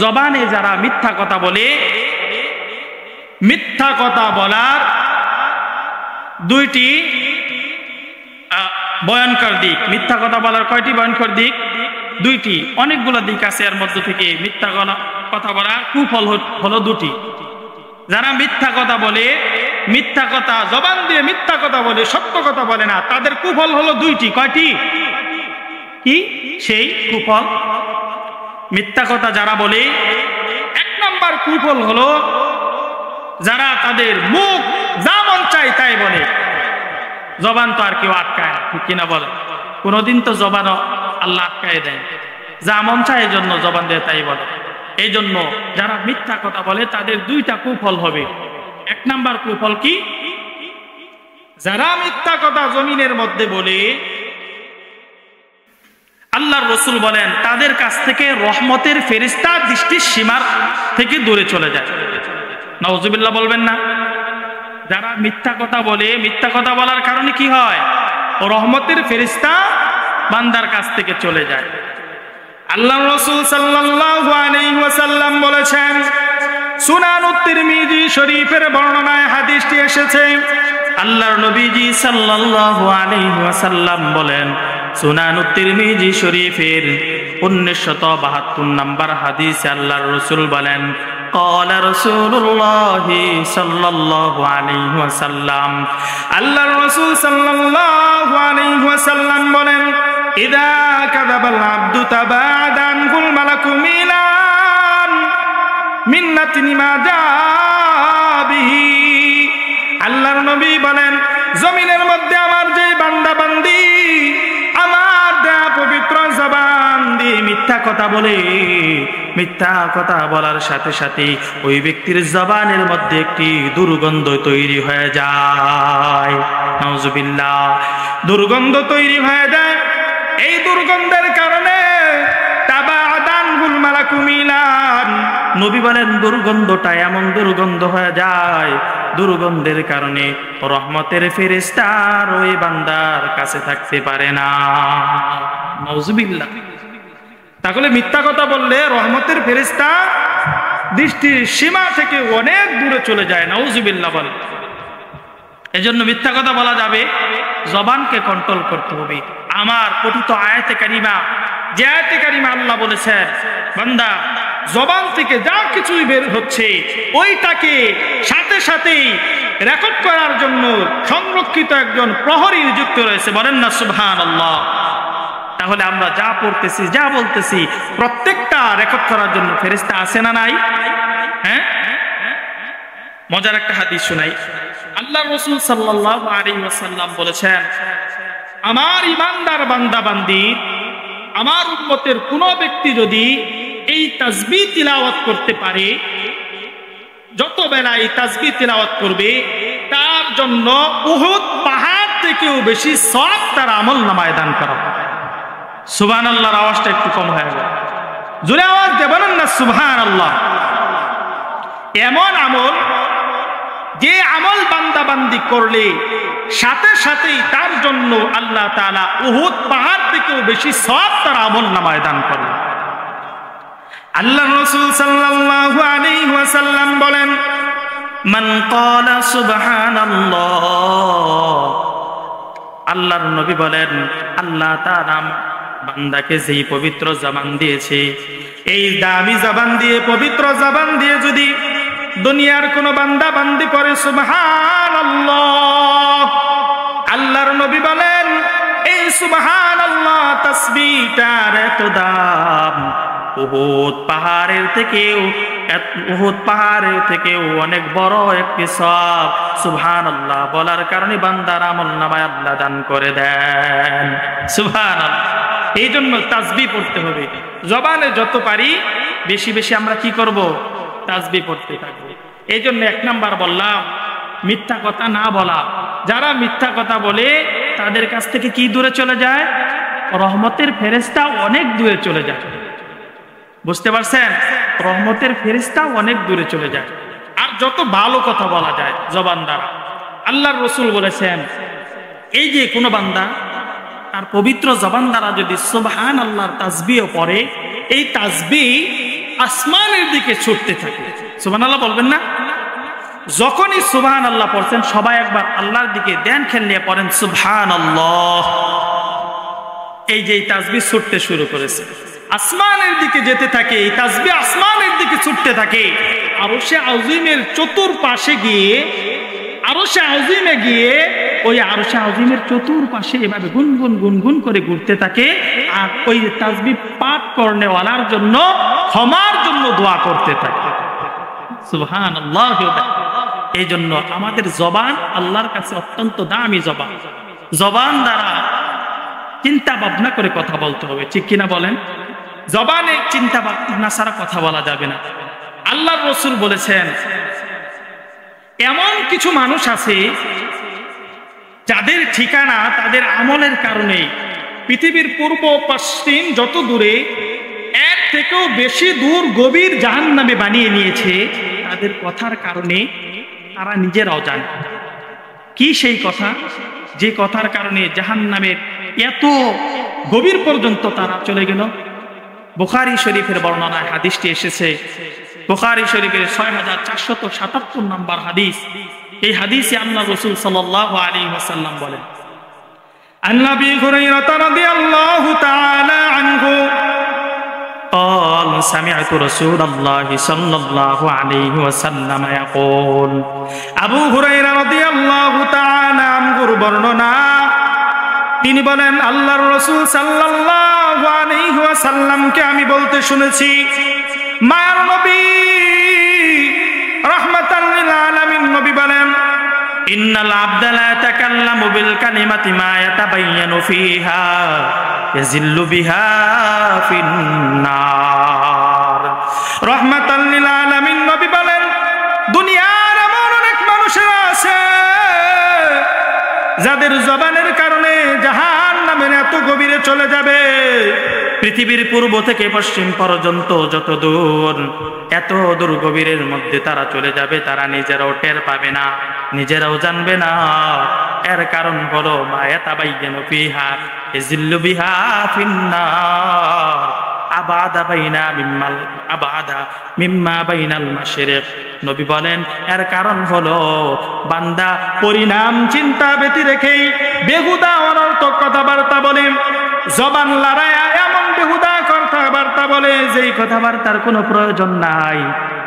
জবানে যারা মিথ্যা কথা বলে, মিথ্যা কথা বলার দুইটি ভয়ঙ্কর দিক। মিথ্যা কথা বলার কয়টি ভয়ঙ্কর দিক? দুইটি। অনেকগুলো দিক আছে, এর মধ্য থেকে মিথ্যা কথা বলা কুফল হলো দুটি। যারা মিথ্যা কথা বলে, মিথ্যা কথা জবান দিয়ে মিথ্যা কথা বলে, সত্য কথা বলে না, তাদের কুফল হলো দুইটি। কয়টি? কি সেই কুফল? মিথ্যা কথা যারা বলে, এক নম্বর কুফল হলো যারা তাদের মুখ যা মন চায় তাই বলে। জবান তো আর কেউ আটকায় না, ঠিক কিনা বলে? কোনদিন তো জবান আল্লাহ আটকায় দেয়, যা মন চায় এই জন্য জবান দিয়ে তাই বলে। এই জন্য যারা মিথ্যা কথা বলে তাদের দুইটা কুফল হবে। এক নাম্বার কুফল কি? যারা মিথ্যা কথা জমিনের মধ্যে বলে, আল্লাহর রাসূল বলেন তাদের কাছ থেকে রহমতের ফেরেশতা দৃষ্টির সীমার থেকে দূরে চলে যায়। নাউযুবিল্লাহ বলবেন না? যারা মিথ্যা কথা বলে, মিথ্যা কথা বলার কারণে কি হয়? রহমতের ফেরেশতা বান্দার কাছ থেকে চলে যায়। আল্লাহর রাসূল সাল্লাল্লাহু আলাইহি ওয়াসাল্লাম বলেছেন, সুনানুত তিরমিজি শরীফের বর্ণনায় হাদিসটি এসেছে। আল্লাহর নবীজি সাল্লাল্লাহু আলাইহি ওয়াসাল্লাম বলেন, সুনানুত তিরমিজি শরীফের 1972 নম্বর হাদিসে আল্লাহর রাসূল বলেন, ক্বালা রাসূলুল্লাহি সাল্লাল্লাহু আলাইহি ওয়াসাল্লাম, আল্লাহর রাসূল সাল্লাল্লাহু আলাইহি ওয়াসাল্লাম বলেন, ইদা কাযাবাল আবদু তাবাদা আনহুল মালাকু মিন্নাতিন মা জাবিহি। আল্লাহর নবী বলেন, জমিনের মধ্যে আমার যে বান্দা বান্দি আমার দেয়া পবিত্র জবান দিয়ে মিথ্যা কথা বলে, মিথ্যা কথা বলার সাথে সাথে ওই ব্যক্তির জবানের মধ্যে একটি দুর্গন্ধ তৈরি হয়ে যায়। নাউযুবিল্লাহ। দুর্গন্ধ তৈরি হয়ে যায়। এই দুর্গন্ধের কারণে তাবাদানহুল মালাকু মিলান, নবী বলেন দুর্গন্ধটা এমন দুর্গন্ধ হয়ে যায়, দুর্গন্ধের কারণে রহমতের ফেরেশতার ওই বান্দার কাছে থাকতে পারে না। নাউযুবিল্লাহ। তাহলে মিথ্যা কথা বললে রহমতের ফেরেশতা দৃষ্টির সীমা থেকে অনেক দূরে চলে যায়। নাউযুবিল্লাহ বলে। এজন্য মিথ্যা কথা বলা যাবে, জবানকে কন্ট্রোল করতে হবে। আমার পঠিত আয়াতে কারিমা, যে আয়াতে কারিমা আল্লাহ বলেছেন, বান্দা জবান থেকে যা কিছুই বের হচ্ছে ওইটাকে সাথে সাথেই রেকর্ড করার জন্য সংরক্ষিত একজন প্রহরী নিযুক্ত রয়েছে। বলেন না সুবহানাল্লাহ। তাহলে আমরা যা পড়তেছি, যা বলতেছি, প্রত্যেকটা রেকর্ড করার জন্য ফেরেশতা আছে না নাই? হ্যাঁ। মজার একটা হাদিস শোনাই। আল্লাহর রাসূল সাল্লাল্লাহু আলাইহি ওয়াসাল্লাম বলেছেন, আমার ঈমানদার বান্দা বান্দি, আমার উম্মতের কোন ব্যক্তি যদি এই তাসবিহ তিলাওয়াত করতে পারে, যত বেলা এই তাসবিহ তিলাওয়াত করবে, তার জন্য উহুদ পাহাড় থেকেও বেশি সওয়াব তার আমলনামায় দান করা হবে। সুবহানাল্লাহর আওয়াজটা একটু কম হয়ে গেল, জোরে আওয়াজ দিয়ে বলেন না সুবহানাল্লাহ। এমন আমল, যে আমল বান্দা বান্দি করলে সাথে সাথেই তার জন্য আল্লাহ তাআলা উহুদ পাহাড় থেকেও বেশি সওয়াব তার আমলনামায় দান করবে। আল্লাহর রাসূল সাল্লাল্লাহু আলাইহি ওয়াসাল্লাম বলেন, মান ক্বালা সুবহানাল্লাহ, আল্লাহর নবী বলেন আল্লাহ তাআলা বান্দাকে যেই পবিত্র জবান দিয়েছে, এই দামি জবান দিয়ে, পবিত্র জবান দিয়ে যদি দুনিয়ার কোন বান্দা বান্দি পড়ে সুবহানাল্লাহ, আল্লাহর নবী বলেন এই সুবহানাল্লাহ তাসবিহটার এত দাম উহুদ পাহাড়ের থেকেও অনেক বড় একটি সওয়াব সুবহানাল্লাহ বলার কারণে বান্দার আমলনামায় আল্লাহ দান করে দেন। সুবহানাল্লাহ। এই জন্য তাসবিহ পড়তে হবে। জবানে যত পারি বেশি বেশি আমরা কি করব? তাসবিহ পড়তে থাকবে। এই জন্য 1 নাম্বার বললাম মিথ্যা কথা না বলা। যারা মিথ্যা কথা বলে তাদের কাছ থেকে কি দূরে চলে যায়? রহমতের ফেরেশতা অনেক দূরে চলে যায়। বুঝতে পারছেন? রহমতের ফেরেশতা অনেক দূরে চলে যায়। আর যত ভালো কথা বলা যায় জবান দ্বারা, আল্লাহর রাসূল বলেছেন এই যে কোনো বান্দা তার পবিত্র জবান দ্বারা যদি সুবহানাল্লাহর তাসবিহ পড়ে, এই তাসবিহ আসমানের দিকে ছুটতে থাকে। সুবহানাল্লাহ বলবেন না? যখনই সুবহানাল্লাহ পড়ছেন সবাই একবার আল্লাহর দিকে ধ্যান খেল নিয়ে পড়েন সুবহানাল্লাহ। এই যে এই তাসবিহ ছুটতে শুরু করেছে, আসমানের দিকে যেতে থাকে, এই তাসবিহ আসমানের দিকে ছুটতে থাকে। আরশে আযীমের চতুর্পাশে গিয়ে, আরশে আযীমে গিয়ে ওই আরশে আযীমের চতুর্পাশে এভাবে গুনগুন গুনগুন করে ঘুরতে থাকে। আর ওই তাসবিহ পাঠ করনেওয়ালার জন্য ক্ষমার জন্য দোয়া করতে থাকে। সুবহানাল্লাহ। এই জন্য আমাদের জবান আল্লাহর কাছে অত্যন্ত দামি জবান। জবান দ্বারা চিন্তা ভাবনা করে কথা বলতে হবে, ঠিক কিনা বলেন? জবানে চিন্তা ভাবনা ছাড়া কথা বলা যাবে না। আল্লাহর রাসূল বলেছেন এমন কিছু মানুষ আছে যাদের ঠিকানা তাদের আমলের কারণে পৃথিবীর পূর্ব পশ্চিম যত দূরে এর থেকেও বেশি দূর গভীর জাহান্নামে বানিয়ে নিয়েছে তাদের কথার কারণে। তারা নিজেরাও জানে কি সেই কথা, যে কথার কারণে জাহান্নামের এত গভীর পর্যন্ত তারা চলে গেল। বুখারী শরীফের বর্ণনায় হাদিসটি এসেছে, বুখারী শরীফের 6477 নম্বর হাদিস। এই হাদিসে আল্লাহর রাসূল সাল্লাল্লাহু আলাইহি ওয়াসাল্লাম বলেন, আন নবী হুরায়রা রাদিয়াল্লাহু তাআলা আনহু قال سمعت رسول الله صلى الله عليه وسلم يقول আবু হুরায়রা রাদিয়াল্লাহু তাআলা আনহুর বর্ণনা, তিনি বলেন আল্লাহর রাসূল সাল্লাল্লাহু আলাইহি ওয়াসাল্লামকে আমি বলতে শুনেছি, মায়ার নবী রাহমাতাল লিল আলামিন নবী বলেন, ইন্নাল আবদা লা ইয়াতাকাল্লামু বিল কালিমাতি মা ইয়াতাবায়্যানু ফিহা ইয়াজিল্লু বিহা ফিন্নার। রাহমাতাল লিল আলামিন নবী বলেন, দুনিয়ার এমন অনেক মানুষেরা আছে যাদের জবানের কারণে জাহান্নামের এত গভীরে চলে যাবে। পৃথিবীর পূর্ব থেকে পশ্চিম পর্যন্ত যত দূর, এত দূর গভীরের মধ্যে তারা চলে যাবে, তারা নিজেরাও টের পাবে না, নিজেরাও জানবে না। এর কারণ হলো মা ইয়াতাবায়্যানু ফিহা ইয়াজিল্লু বিহা ফিন্নার আবাদা বাইনা মিম্মাল আবাদা মিম্মা বাইনাল মাশরিক। নবী বলেন এর কারণ হলো বান্দা পরিণাম চিন্তা ব্যতি রেখেই বেহুদা অনর্থক কথাবার্তা বলে, জবান লড়ায় এমন বেহুদা কথাবার্তা বলে যেই কথাবার্তার কোনো প্রয়োজন নাই।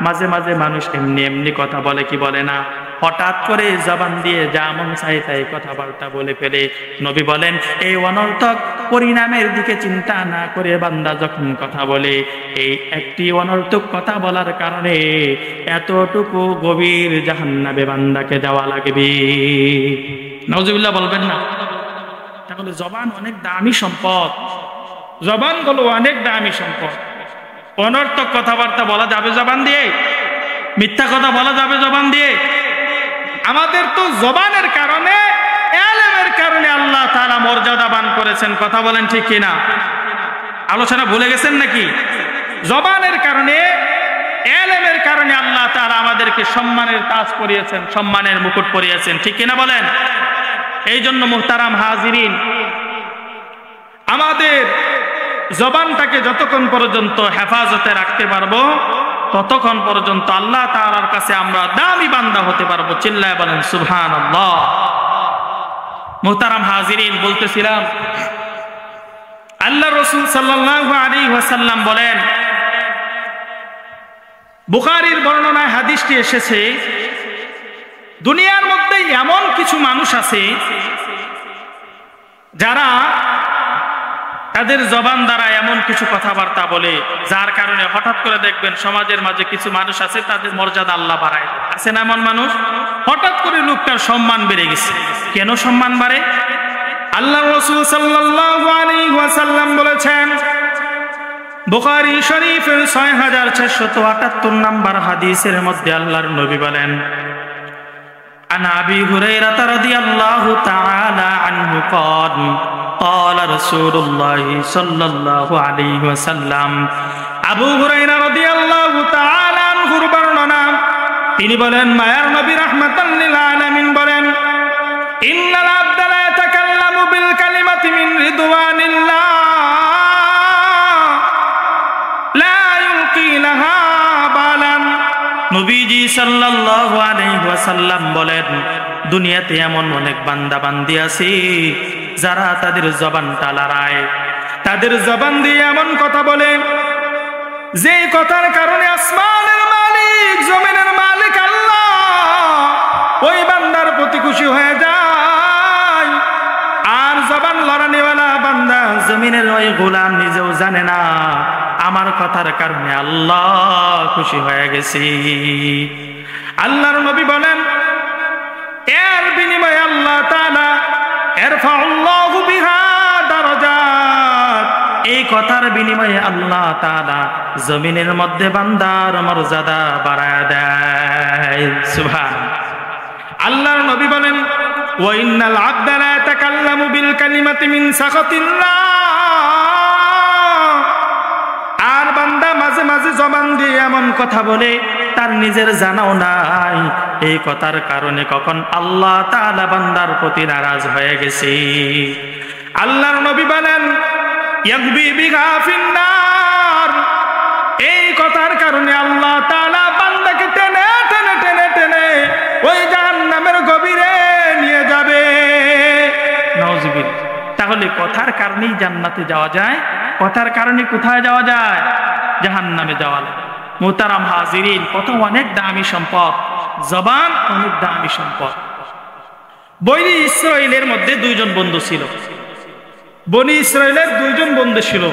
মাঝে মাঝে মানুষ এমনি এমনি কথা বলে, কি বলে না, হঠাৎ করে জবান দিয়ে যা মন চায় তাই কথাবার্তা বলে ফেলে। নবী বলেন এই অনর্থক পরিণামের দিকে চিন্তা না করে বান্দা যখন কথা বলে, এই একটি অনর্থক কথা বলার কারণে এতটুকু গভীর জাহান্নামে বান্দাকে যাওয়া লাগবে। নাউজুবিল্লাহ বলবেন না? তাহলে জবান অনেক দামি সম্পদ, জবানগুলো অনেক দামি সম্পদ। অনর্থক কথাবার্তা বলা যাবে জবান দিয়ে? মিথ্যা কথা বলা যাবে জবান দিয়ে? আমাদের তো জবানের কারণে, ইলমের কারণে আল্লাহ তাআলা মর্যাদাবান করেছেন। কথা বলেন ঠিক কিনা? আলোচনা ভুলে গেছেন নাকি? জবানের কারণে, ইলমের কারণে আল্লাহ তাআলা আমাদেরকে সম্মানের তাজ পরিয়েছেন, সম্মানের মুকুট পরিয়েছেন, ঠিক কিনা বলেন? এই জন্য মুহতারাম হাজিরিন, আমাদের জবানটাকে যতক্ষণ পর্যন্ত হেফাজতে রাখতে পারবো ততক্ষণ পর্যন্ত আল্লাহ তাআলার কাছে আমরা দামি বান্দা হতে পারবো। চিল্লায় বলেন সুবহানাল্লাহ। মুহতারাম হাজিরিন, বলতেছিলাম আল্লাহর রাসূল সাল্লাল্লাহু আলাইহি ওয়াসাল্লাম বলেন, বুখারীর বর্ণনায় হাদিসটি এসেছে, দুনিয়ার মধ্যে এমন কিছু মানুষ আছে যারা তাদের জবান দ্বারা এমন কিছু কথাবার্তা বলে যার কারণে হঠাৎ করে দেখবেন সমাজের মাঝে কিছু মানুষ আছে তাদের মর্যাদা আল্লাহ বাড়ায়। আছে না এমন মানুষ? হঠাৎ করে লোকটার সম্মান বেড়ে গেছে। কেন সম্মান বাড়ে? আল্লাহর রাসূল সাল্লাল্লাহু আলাইহি ওয়াসাল্লাম বলেছেন, বুখারী শরীফের ৬৬৭৮ নম্বর হাদিসের মধ্যে আল্লাহর নবী বলেন, عن أبي هريرة رضي الله تعالى عنه قال قال رسول الله صلى الله عليه وسلم আবু হুরায়রা রাদিয়াল্লাহু তাআলা আনহুর বর্ণনা, তিনি বলেন মায়ার নবী রাহমাতাল লিল আলামিন বলেন, ইন্নাল আবদা লা ইয়াতাকাল্লামু বিল কালিমাতি মিন রিদওয়ানিল্লাহ লা ইউলকি লাহা বালান। নবীজি সাল্লাল্লাহু আলাইহি ওয়াসাল্লাম বলেন, দুনিয়াতে এমন অনেক বান্দা বান্দি আছে যারা তাদের জবানটা লড়ায়, তাদের জবান দিয়ে এমন কথা বলে যে কথার কারণে আসমানের মালিক জমিনের মালিক আল্লাহ ওই বান্দার প্রতি খুশি হয়ে যায়। আর জবান লড়ানিওয়ালা বান্দা জমিনের ওই গোলাম নিজেও জানে না আমার কথার কারণে আল্লাহ খুশি হয়ে গেছে। আল্লাহর নবী বলেন, এর বিনিময়ে আল্লাহ তাআলা ইরফাউল্লাহু বিহা দারাজাত, এই কথার বিনিময়ে আল্লাহ তাআলা জমিনের মধ্যে বান্দার মর্যাদা বাড়ায় দেয়। সুবহানাল্লাহ। আল্লাহর নবী বলেন, ওয়া ইন্নাল আবদা লা ইয়াতাকাল্লামু বিল কালিমাতি মিন সাখাতিল্লাহ, আর বান্দা মাঝে মাঝে জবান দিয়ে এমন কথা বলে তার নিজের জানাও নাই এই কথার কারণে কখন আল্লাহ তাআলা বান্দার প্রতি নারাজ হয়ে গেছে। আল্লাহর নবী বলেন, ইয়াকবি বিহা ফিন্নার, এই কথার কারণে আল্লাহ তাআলা বান্দাকে টেনে টেনে টেনে টেনে ওই জাহান্নামের গভীরে নিয়ে যাবে। নাউযুবিল্লাহ। তাহলে কথার কারণেই জান্নাতে যাওয়া যায়, কথার কারণে কোথায় যাওয়া যায়? জাহান্নামে যাওয়া যায়। মুহতারাম হাজিরিন, কথা অনেক দামি সম্পদ, জবান অনেক দামি সম্পদ। বনি ইসরাইলের মধ্যে দুইজন বন্ধু ছিল, বনি ইসরাইলের দুইজন বন্ধু ছিল।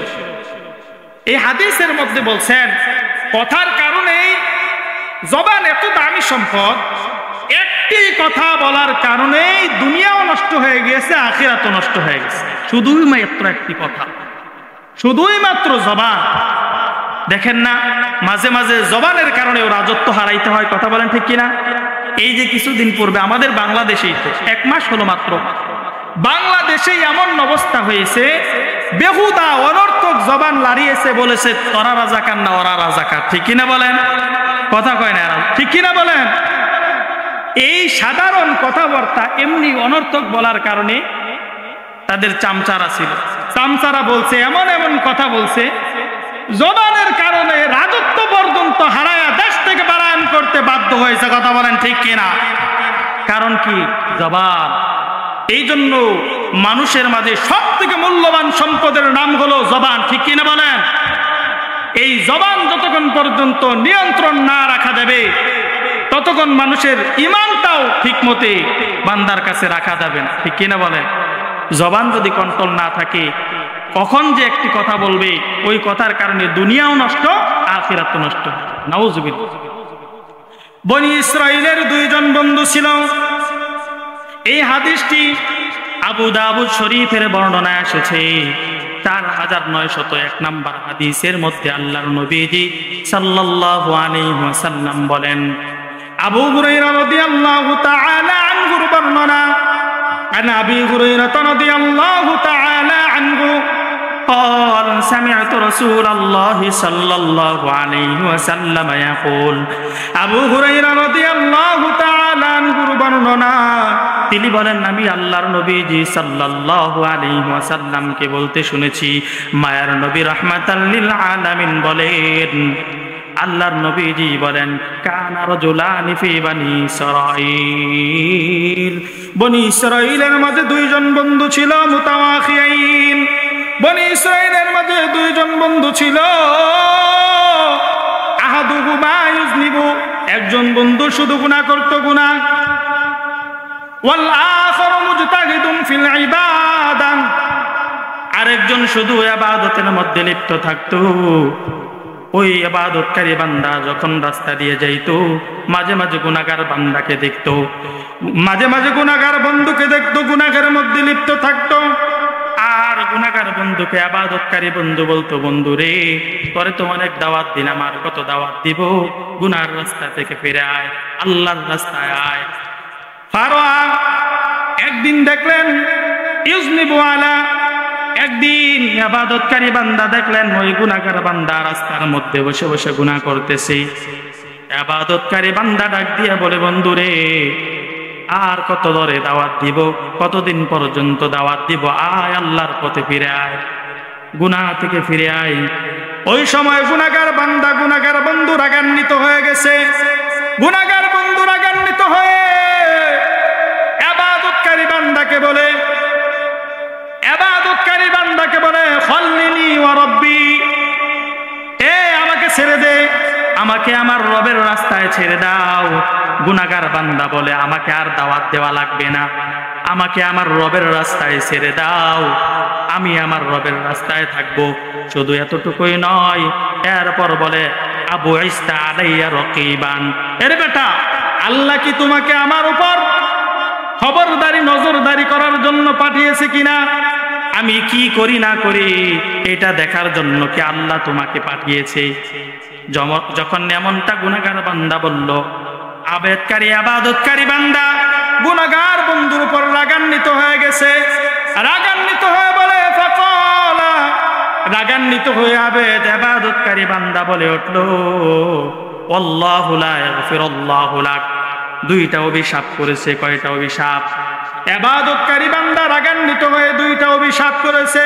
এই হাদিসের মধ্যে বলছেন কথার কারণেই জবান এত দামি সম্পদ, একটি কথা বলার কারণেই দুনিয়াও নষ্ট হয়ে গিয়েছে, আখিরাতও নষ্ট হয়ে গেছে। শুধুই মাত্র একটি কথা, শুধুই মাত্র জবান। দেখেন না, মাঝে মাঝে জবানের কারণেও রাজত্ব হারাইতে হয়। কথা বলেন ঠিক কিনা? এই যে কিছুদিন পূর্বে আমাদের বাংলাদেশেই তো 1 মাস হলো মাত্র, বাংলাদেশেই এমন অবস্থা হয়েছে, বেহুদা অনর্থক জবান লাড়িয়েছে, বলেছে ওরা রাজাকার না ওরা রাজাকার। ঠিক কিনা বলেন? কথা কয় না, ঠিক কিনা বলেন? এই সাধারণ কথাবার্তা এমনি অনর্থক বলার কারণে তাদের চামচারা ছিল, চামচারা বলছে এমন এমন কথা বলছে, জবানের কারণে রাজত্ব পর্যন্ত হারায়া দেশ থেকে পলায়ন করতে বাধ্য হয়েছে। কথা বলেন ঠিক কিনা? কারণ কি? জবান। এই জন্য মানুষের মাঝে সব থেকে মূল্যবান সম্পদের নাম হলো জবান। ঠিক কিনা বলেন? এই জবান যতক্ষণ পর্যন্ত নিয়ন্ত্রণ না রাখা যাবে ততক্ষণ মানুষের ইমানটাও ঠিক মতে বান্দার কাছে রাখা যাবে না। ঠিক কিনা বলেন? জবান যদি কন্ট্রোল না থাকে, কখন যে একটি কথা বলবে ওই কথার কারণে দুনিয়াও নষ্ট, আখিরাতও নষ্ট। নাউযুবিল্লাহ। বনি ইসরাইলের দুইজন বন্ধু ছিল। এই হাদিসটি আবু দাউদ শরীফের বর্ণনায় এসেছে 4901 নম্বর হাদিসের মধ্যে আল্লাহর নবীজি সাল্লাল্লাহু আলাইহি ওয়াসাল্লাম বলেন, আবু হুরায়রা রাদিয়াল্লাহু তাআলা আনহুর বর্ণনা, عن أبي هريرة رضي الله تعالى عنه قال سمعت رسول الله صلى الله عليه وسلم يقول আবু হুরায়রা রাদিয়াল্লাহু তাআলা আনহুর বর্ণনা, তিনি বলেন আমি আল্লাহর নবীজি সাল্লাল্লাহু আলাইহি ওয়াসাল্লামকে বলতে শুনেছি, মায়ার নবী রাহমাতাল লিল আলামিন বলেন, আল্লাহর নবীজি বলেন, কানা রাজুলানি ফি বানি ইসরাঈল, বনি ইসরাঈলের মাঝে দুইজন বন্ধু ছিল, মুতাওয়াখিয়াইন। বনি ইসরাঈলের মাঝে দুইজন বন্ধু ছিল, আহাদুহুমা ইউযনিবু, একজন বন্ধু শুধু গুনাহ করত, গুনাহ, ওয়াল আখারু মুজতাহিদুন ফিল ইবাদাহ, আরেকজন শুধু ইবাদতের মধ্যে লিপ্ত থাকতো। ওই ইবাদতকারী বান্দা যখন রাস্তা দিয়ে যাইতো, মাঝে মাঝে গুনাহগার বান্দাকে দেখতো, মাঝে মাঝে গুনাহগার বন্ধুকে দেখতো, গুনাহের মধ্যে লিপ্ত থাকতো। আর আর গুনাহগার বন্ধুকে ইবাদতকারী বন্ধু বলতো, বন্ধু রে তোরে তো অনেক দাওয়াত দিলাম, আর কত দাওয়াত দিব, গুনার রাস্তা থেকে ফিরে আয়, আল্লাহর রাস্তায় আয়। ফারোয়া একদিন দেখলেন ইউজনিবু আলা, একদিন ইবাদতকারী বান্দা দেখলেন ওই গুনাহগার বান্দা রাস্তার মধ্যে বসে বসে গুনাহ করতেছে। ইবাদতকারী বান্দা ডাক দিয়ে বলে, বন্ধু রে আর কত ধরে দাওয়াত দিব, কতদিন পর্যন্ত দাওয়াত দিব, আয় আল্লাহর পথে ফিরে আয়, গুনাহ থেকে ফিরে আয়। ওই সময় গুনাহগার বান্দা গুনাহগার বন্ধু রাগান্বিত হয়ে গেছে। গুনাহগার বন্ধু রাগান্বিত হয়ে ইবাদতকারী বান্দাকে বলে, ইবাদতকারী বান্দাকে বলে খল্লিনি ওয়া রাব্বি, এ আমাকে ছেড়ে দে, আমাকে আমার রবের রাস্তায় ছেড়ে দাও। গুনাহগার বান্দা বলে, আমাকে আর দাওয়াত দেওয়া লাগবে না, আমাকে আমার রবের রাস্তায় ছেড়ে দাও, আমি আমার রবের রাস্তায় থাকবো। শুধু এতটুকুই নয়, এরপর বলে আবু ইস্তা আলাইয়া রকিবান, এর বেটা আল্লাহ কি তোমাকে আমার উপর খবরদারি নজরদারি করার জন্য পাঠিয়েছে কিনা, আমি কি করি না করি এটা দেখার জন্য কি আল্লাহ তোমাকে পাঠিয়েছে? যখন এমনটা গুনাহগার বান্দা বলল, আবেদকারী ইবাদতকারী বান্দা গুনাহগার বন্ধুর উপর রাগান্বিত হয়ে গেছে। রাগান্বিত হয়ে বলে ফাকালা, রাগান্বিত হয়ে আবেদ ইবাদতকারী বান্দা বলে উঠল, আল্লাহু লা ইয়াগফিরুল্লাহু লাক। দুইটা অভিশাপ করেছে। কয়টা অভিশাপ? ইবাদতকারী বান্দা রাগান্বিত হয়ে দুইটা অভিশাপ করেছে।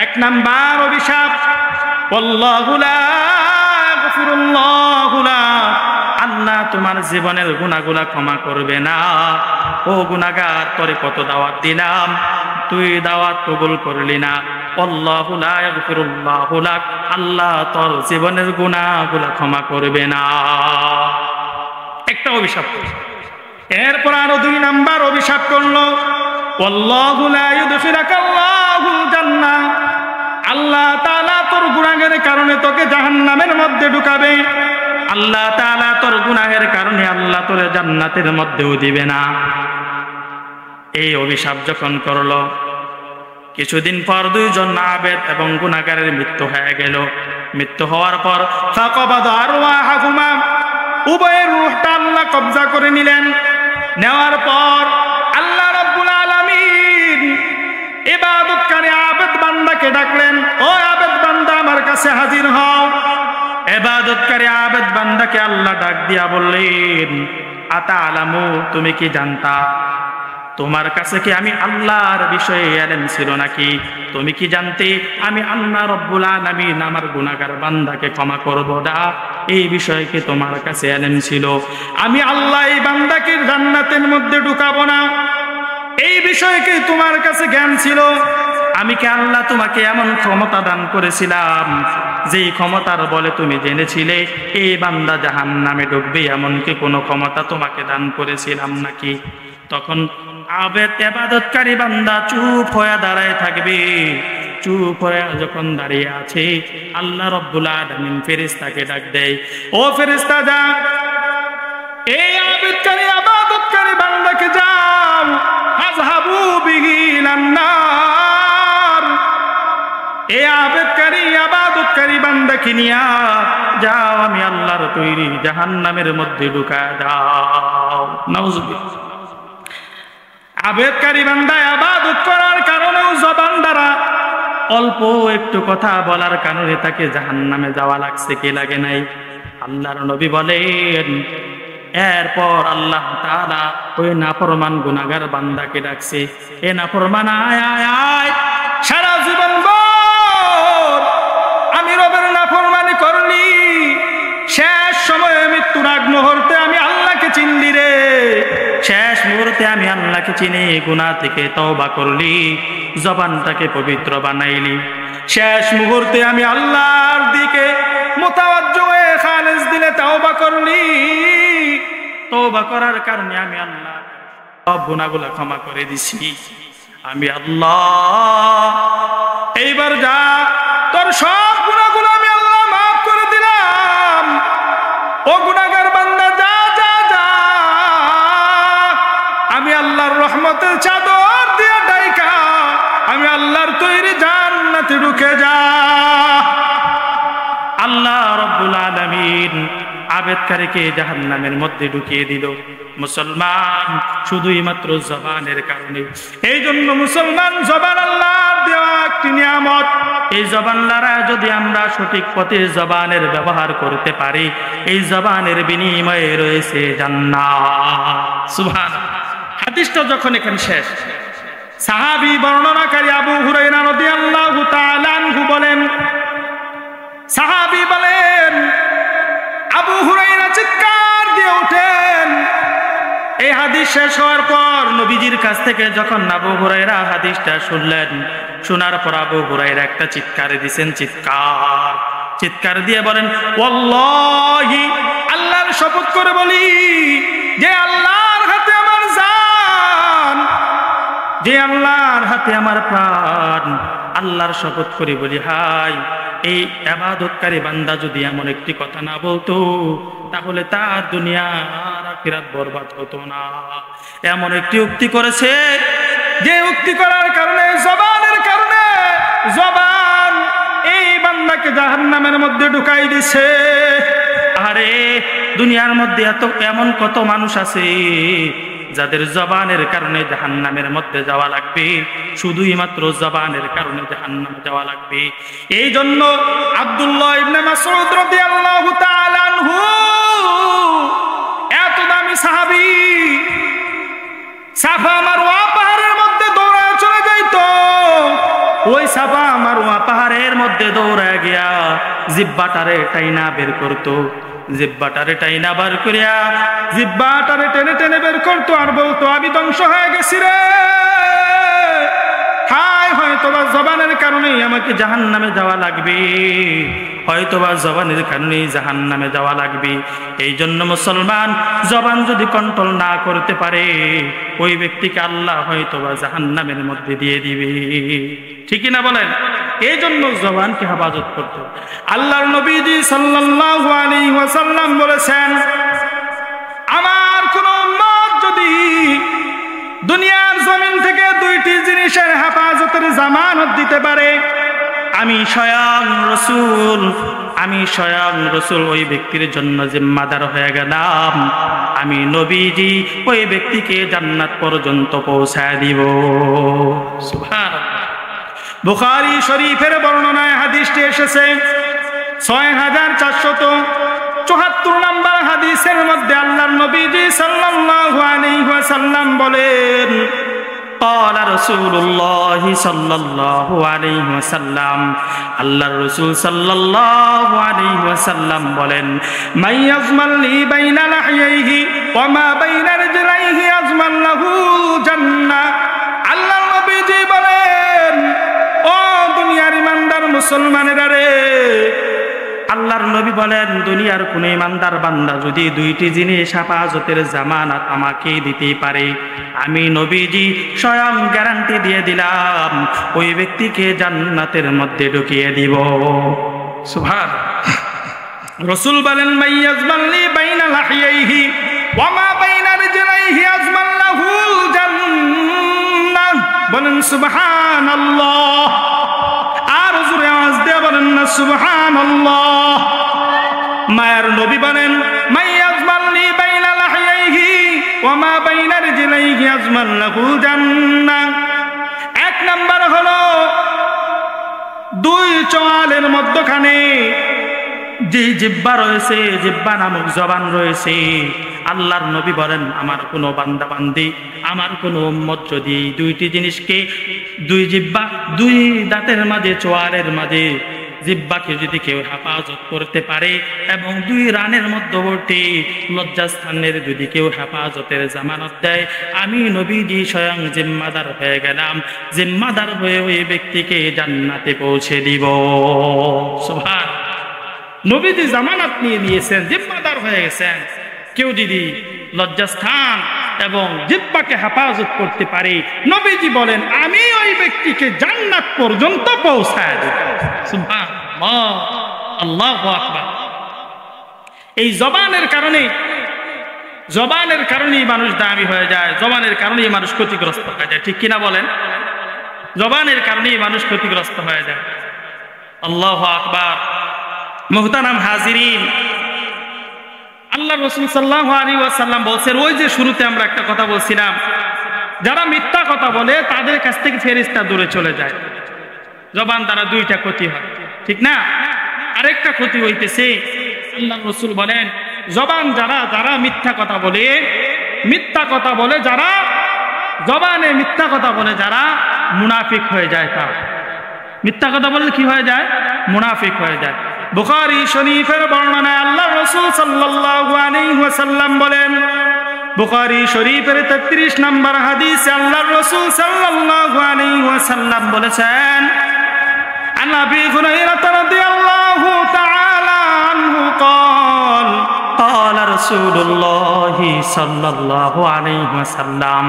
এক নাম্বার অভিশাপ, আল্লাহু লা ইয়াগফিরুল্লাহু লাক, আল্লাহ তোমার জীবনের গুনাহগুলা ক্ষমা করবে না। ও গুনাহগার, তোরে কত দাওয়াত দিলাম, তুই দাওয়াত কবুল করলি না। আল্লাহু লা ইয়াগফিরুল্লাহু লাক, আল্লাহ তোর জীবনের গুনাহগুলা ক্ষমা করবে না। একটা অভিশাপ করল। এরপর আরো দুই নাম্বার অভিশাপ করলো, আল্লাহু লা ইউদখিলুকাল্লাহুল জান্নাহ, আল্লাহ তাআলা তোর গুনাহের কারণে তোকে জাহান্নামের মধ্যে ঢুকাবে। আল্লাহ তাআলা তোর গুনাহের কারণে আল্লাহ তোরে জান্নাতের মধ্যেও দিবে না। এই অভিশাপ যখন করলো, কিছুদিন পর দুইজন আবেদ এবং গুনাহগারের মৃত্যু হয়ে গেল। মৃত্যু হওয়ার পর ফাকাবাদা আরওয়াহুমা, উভয়ের রূহটা আল্লাহ কবজা করে নিলেন। নেওয়ার পর আল্লাহ রাব্বুল আলামিন ইবাদতকারী আবেদ বান্দাকে ডাকলেন, ও আবেদ বান্দা আমার কাছে হাজির হও। ইবাদতকারী আবেদ বান্দাকে আল্লাহ ডাক দিয়া বললেন, আতালামু, তুমি কি জানতা তোমার কাছে কি আমি আল্লাহর বিষয়ে ইলম ছিল নাকি? তুমি কি জানতে আমি আল্লাহ রাব্বুল আলামিন আমার গুনাহগার বান্দাকে ক্ষমা করব না? এই বিষয়ে কি তোমার কাছে ইলম ছিল? আমি আল্লাহ এই বান্দাকে জান্নাতের মধ্যে ঢুকাবো না, এই বিষয়ে কি তোমার কাছে জ্ঞান ছিল? আমি কি আল্লাহ তোমাকে এমন ক্ষমতা দান করেছিলাম যেই ক্ষমতার বলে তুমি জেনেছিলে এই বান্দা জাহান্নামে ঢুকবে, এমন কি কোনো ক্ষমতা তোমাকে দান করেছিলাম নাকি? তখন আবেদ ইবাদতকারী বান্দা চুপ হয়ে দাঁড়ায় থাকবে। চুপ হয়ে যখন দাঁড়িয়ে আছে, আল্লাহ রাব্বুল আলামিন ফেরেশতাকে ডাক দেয়, ও ফেরেশতা যা, এই আবেদকারী ইবাদতকারী বান্দাকে যাও, আযহাবু বিহি ইলান্নার, এই আবেদকারী ইবাদতকারী বান্দাকে নিয়া যাও, আমি আল্লাহর তৈরি জাহান্নামের মধ্যে ঢুকায় দাও। নাউযুবিল্লাহ। আবেদকারী বান্দা ইবাদত করার কারণেও জবান দ্বারা অল্প একটু কথা বলার কারণে তাকে জাহান্নামে যাওয়া লাগছে, কি লাগে নাই? আল্লাহর নবী বলেন, এরপর আল্লাহ তাআলা ওই নাফরমান গুনাহগার বান্দাকে ডাকছে, এ নাফরমান আয় আয় আয়, সারা জীবন আমি রবের নাফরমানি করলি, শেষ সময়ে মৃত্যুর আগ মুহূর্তে আমি আল্লাহকে চিনলি রে, শেষ মুহূর্তে আমি আল্লাহকে চিনি গুনাহ থেকে তওবা করলি, জবানটাকে পবিত্র বানাইলি, শেষ মুহূর্তে আমি আল্লাহর দিকে মুতাওয়াজ্জো হয়ে খালিস দিলে তওবা করলি, তওবা করার কারণে আমি আল্লাহ সব গুনাহগুলো ক্ষমা করে দিছি। আমি আল্লাহ, এইবার যা, তোর সব গুনাহগুলো আমি আল্লাহ মাফ করে দিলাম। ও গুনাহগার বান্দা যা যা যা, আমি আল্লাহর রহমতের চাদর দিয়ে ঢাকা, আমি আল্লাহর তৈরি ঢুকে যা। আল্লাহ রাব্বুল আলামিন আবেদকারীকে জাহান্নামের মধ্যে ঢুকিয়ে দিল মুসলমান শুধুই মাত্র জবানের কারণে। এই জন্য মুসলমান, জবান আল্লাহর দেওয়া একটি নিয়ামত। এই জবান দ্বারা যদি আমরা সঠিক পথে জবানের ব্যবহার করতে পারি, এই জবানের বিনিময়ে রয়েছে জান্নাত। সুবহানাল্লাহ। হাদিসটা যখন এখানে শেষ, সাহাবী বর্ণনাকারী আবু হুরায়রা রাদিয়াল্লাহু তাআলা আনহু বলেন, সাহাবী বলেন, আবু হুরায়রা চিৎকার দিয়ে ওঠেন। এই হাদিস শেষ হওয়ার পর নবীজির কাছ থেকে যখন আবু হুরায়রা হাদিসটা শুনলেন, শোনার পর আবু হুরায়রা একটা চিৎকার দিয়েছেন, চিৎকার দিয়ে বলেন, ওয়াল্লাহি, আল্লাহর শপথ করে বলি, যে আল্লাহর হাতে আমার জান, যে আল্লাহর হাতে আমার প্রাণ, আল্লাহর শপথ করে বলি, হাই এই ইবাদতকারী বান্দা যদি এমন একটি কথা না বলতো, তাহলে তার দুনিয়া আর আখিরাত বরবাদ হতো না। এমন একটি উক্তি করেছে, যে উক্তি করার কারণে, জবানের কারণে, জবান এই বান্দাকে জাহান্নামের মধ্যে ঢুকাই দিছে। আরে দুনিয়ার মধ্যে এমন কত মানুষ আছে যাদের জবানের কারণে জাহান্নামের মধ্যে যাওয়া লাগবে, শুধুই মাত্র জবানের কারণে জাহান্নামে যাওয়া লাগবে। এই জন্য আব্দুল্লাহ ইবনে মাসউদ রাদিয়াল্লাহু তাআলা আনহু, এত দামি সাহাবী, সাফা মারওয়া পাহাড়ের মধ্যে দৌড়ায় চলে যাইতো। ওই সাফা মারওয়া পাহাড়ের মধ্যে দৌড়ায় গিয়া জিব্বাটারে টাইনা বের করতো, জিব্বাটারে টাইনা বার করিয়া জিব্বাটারে টেনে টেনে বের করতো আর বলতো, আমি ধ্বংস হয়ে গেছি রে, হায় হয়তোবা জবানের কারণেই আমাকে জাহান্নামে যাওয়া লাগবে, হয়তোবা জবানের কারণেই জাহান্নামে যাওয়া লাগবে। এই জন্য মুসলমান, জবান যদি কন্ট্রোল না করতে পারে, ওই ব্যক্তিকে আল্লাহ হয়তোবা জাহান্নামের মধ্যে দিয়ে দিবে। ঠিকই না বলেন? এই জন্য জবানকে হেফাজত করতে। আল্লাহর নবীজি সাল্লাল্লাহু আলাইহি ওয়াসাল্লাম বলেছেন, আমার কোন উম্মত যদি দুনিয়ার জমিন থেকে দুইটি জিনিসের হেফাজতের জামানত দিতে পারে, আমি স্বয়ং রসূল ওই ব্যক্তির জন্য জিম্মাদার হয়ে গেলাম। আমি নবীজি ওই ব্যক্তিকে জান্নাত পর্যন্ত পৌঁছায় দিব। সুবহানাল্লাহ। বুখারী শরীফের বর্ণনায় হাদিসটি এসেছে 6474 নম্বর হাদিসের মধ্যে আল্লাহর নবীজি সাল্লাল্লাহু আলাইহি ওয়াসাল্লাম বলেন, قال رسول الله صلى الله عليه وسلم, আল্লাহর রাসূল সাল্লাল্লাহু আলাইহি ওয়াসাল্লাম বলেন, মান ইয়াজমাল লি বাইনা লাহইহি ওয়া মা বাইনা রিজলাইহি আজমাল লাহু জান্নাহ। আল্লাহর নবীজি বলেন, ও দুনিয়ার ইমানদার মুসলমানেরা রে, আল্লাহর নবী বলেন, দুনিয়ার কোন ইমানদার বান্দা যদি দুইটি জিনিস হেফাজতের জামানত আমাকে দিতে পারে, আমি নবীজি স্বয়ং গ্যারান্টি দিয়ে দিলাম, ওই ব্যক্তিকে জান্নাতের মধ্যে ঢুকিয়ে দিব। সুবহানাল্লাহ। রাসূল বলেন, মাইয়াজমাল্লি বাইনা লাহিয়াইহি ওয়া মা বাইনা রিজলাইহি আজমাল লাহুল জান্নাহ। বলেন সুবহানাল্লাহ। আর জোরে আওয়াজ দিয়ে বলেন না সুবহানাল্লাহ। মায়ের নবী বলেন, মাইয়াজমাল্লি বাইনা লাহিয়াইহি ওয়া মা বাইনা রিজলাইহি আজমাল লাহুল জান্নাহ। এক নাম্বার হলো দুই চোয়ালের মধ্যখানে যে জিহ্বা রয়েছে, জিহ্বা নামক জবান রয়েছে, আল্লাহর নবী বলেন, আমার কোনো বান্দা বান্দি, আমার কোনো উম্মত যদি দুইটি জিনিসকে, দুই জিহ্বা, দুই দাঁতের মাঝে, চোয়ালের মাঝে জিহ্বাকে যদি কেউ হেফাজত করতে পারে এবং দুই রানের মধ্যবর্তী লজ্জাস্থানের যদি কেউ হেফাজতের জামানত দেয়, আমি নবীজি স্বয়ং জিম্মাদার হয়ে গেলাম, জিম্মাদার হয়ে ওই ব্যক্তিকে জান্নাতে পৌঁছে দিব। সুবহানাল্লাহ। নবীজি জামানত নিয়ে নিয়েছেন, জিম্মাদার হয়ে গেছেন। কেউ যদি লজ্জাস্থান এবং জিহ্বাকে হেফাজত করতে পারে, নবীজি বলেন, আমি ওই ব্যক্তিকে জান্নাত পর্যন্ত পৌঁছায় দেব। সুবহানাল্লাহ, আল্লাহু আকবার। এই জবানের কারণেই মানুষ দামি হয়ে যায়, জবানের কারণেই মানুষ ক্ষতিগ্রস্ত হয়ে যায়। ঠিক কিনা বলেন? জবানের কারণেই মানুষ ক্ষতিগ্রস্ত হয়ে যায়। আল্লাহু আকবার। মুহতারাম হাজিরিন, আল্লাহ রাসূল সাল্লাল্লাহু আলাইহি ওয়াসাল্লাম বলছেন, ওই যে শুরুতে আমরা একটা কথা বলছিলাম, যারা মিথ্যা কথা বলে তাদের কাছ থেকে ফেরেশতা দূরে চলে যায়। জবান দ্বারা দুইটা ক্ষতি হয়, ঠিক না? আরেকটা ক্ষতি হইতেছে, আল্লাহ রাসূল বলেন, জবান যারা মিথ্যা কথা বলে, যারা জবানে মিথ্যা কথা বলে, যারা মুনাফিক হয়ে যায়, তারা মিথ্যা কথা বললে কি হয়ে যায়? মুনাফিক হয়ে যায়। বুখারী শরীফের বর্ণনায় আল্লাহ রাসূল সাল্লাল্লাহু আলাইহি ওয়াসাল্লাম বলেন, বুখারী শরীফের 33 নম্বর হাদিসে আল্লাহ রাসূল সাল্লাল্লাহু আলাইহি ওয়াসাল্লাম বলেছেন, আন আবি হুরায়রা রাদিয়াল্লাহু তাআলা আনহু قال قال رسول الله صلى الله عليه وسلم।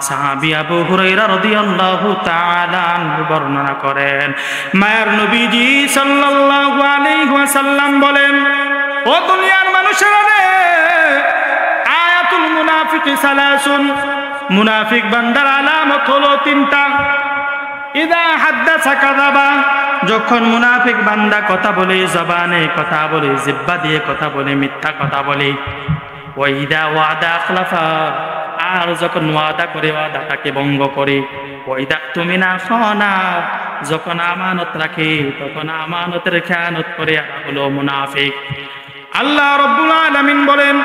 সাহাবী আবু হুরায়রা রাদিয়াল্লাহু তাআলা আনহু বর্ণনা করেন, মায়ের নবীজি সাল্লাল্লাহু আলাইহি ওয়াসাল্লাম বলেন, ও দুনিয়ার মানুষেরা রে, আয়াতুল মুনাফিকি সালাসুন, মুনাফিক বান্দার আলামত হলো তিনটা। ইদা হাদ্দাসা কাযাবা, যখন মুনাফিক বান্দা কথা বলে, জবানে কথা বলে, জিহ্বা দিয়ে কথা বলে, মিথ্যা কথা বলে। ওয়া ইদা ওয়াদা আখলাফা, আর যখন ওয়াদা করে ওয়াদাটাকে ভঙ্গ করে। ওয়া ইদা তুমিনা খানা, যখন আমানত রাখে তখন আমানতের খেয়ানত করে, আর হলো মুনাফিক। আল্লাহ রাব্বুল আলামিন বলেন,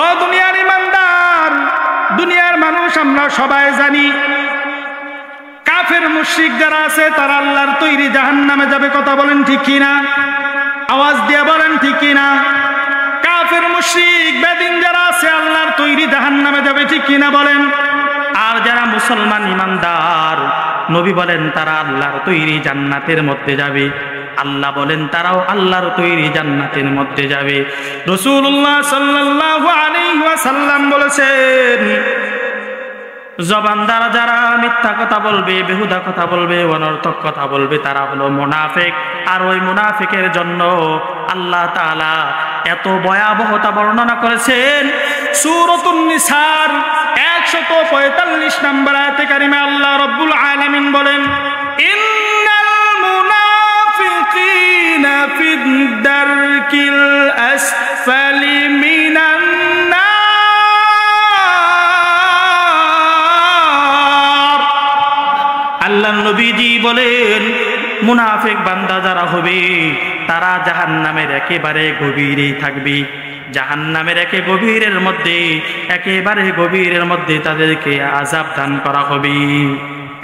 ও দুনিয়ার ইমানদার, দুনিয়ার মানুষ আমরা সবাই জানি, কাফের মুশরিক যারা আছে তারা আল্লাহর তৈরি জাহান্নামে যাবে। কথা বলেন ঠিক কিনা? আওয়াজ দিয়ে বলেন ঠিক কিনা? কাফের মুশরিক বেদিন যারা আছে আল্লাহর তৈরি জাহান্নামে যাবে, ঠিক কিনা বলেন? আর যারা মুসলমান ইমানদার, নবী বলেন তারা আল্লাহর তৈরি জান্নাতের মধ্যে যাবে। আল্লাহ বলেন তারাও আল্লাহর তৈরি জান্নাতের মধ্যে যাবে। রাসূলুল্লাহ সাল্লাল্লাহু আলাইহি ওয়াসাল্লাম বলেছেন, জবান দ্বারা যারা মিথ্যা কথা বলবে, বেহুদা কথা বলবে, অনর্থক কথা বলবে, তারা হলো মুনাফিক। আর ওই মুনাফিকের জন্য আল্লাহ তাআলা এত ভয়াবহতা বর্ণনা করেছেন সূরাতুন নিসার 145 নম্বর আয়াতে কারিমে আল্লাহ রাব্বুল আলামিন বলেন, ইন্নাল মুনাফিকিনা ফিদ দারকিল আসফালি মিনান নার। আল্লাহ নবীজি বলেন, মুনাফিক বান্দা যারা হবে তারা জাহান্নামের একেবারে গভীরেই থাকবে। জাহান্নামের একেবারে গভীরের মধ্যে তাদেরকে আযাব দান করা হবে।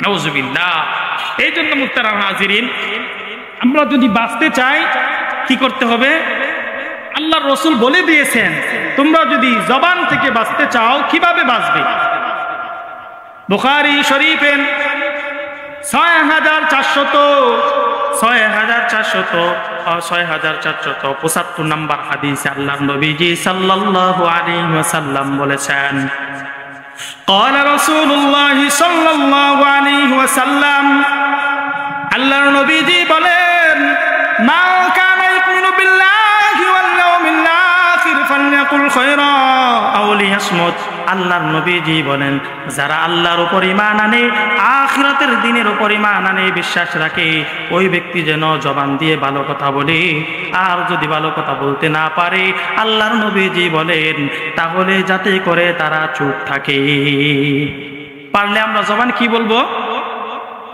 নাউযুবিল্লাহ। এই জন্য মুহতারাম হাজিরিন, আমরা যদি বাঁচতে চাই কি করতে হবে? আল্লাহর রাসূল বলে দিয়েছেন, তোমরা যদি জবান থেকে বাঁচতে চাও কিভাবে বাঁচবে? বুখারী শরীফের 6475 নম্বর হাদিসে আল্লাহর নবীজি সাল্লাল্লাহু আলাইহি ওয়াসাল্লাম বলেছেন, قال رسول الله صلى الله عليه وسلم, আল্লাহর নবীজি বলেন, মা কানা ইউমিনু বিল্লাহি ওয়াল ইয়াউমিল আখির ফালইয়াকুল খায়রা আও লিয়াসমুত। আল্লাহর নবীজি বলেন, যারা আল্লাহর উপর ঈমান আনে, আখিরাতের দিনের উপর ঈমান আনে, বিশ্বাস রাখে, ওই ব্যক্তি যেন জবান দিয়ে ভালো কথা বলে। আর যদি ভালো কথা বলতে না পারে, আল্লাহর নবীজি বলেন, তাহলে যাতে করে তারা চুপ থাকে। পারলে আমরা জবান কি বলবো?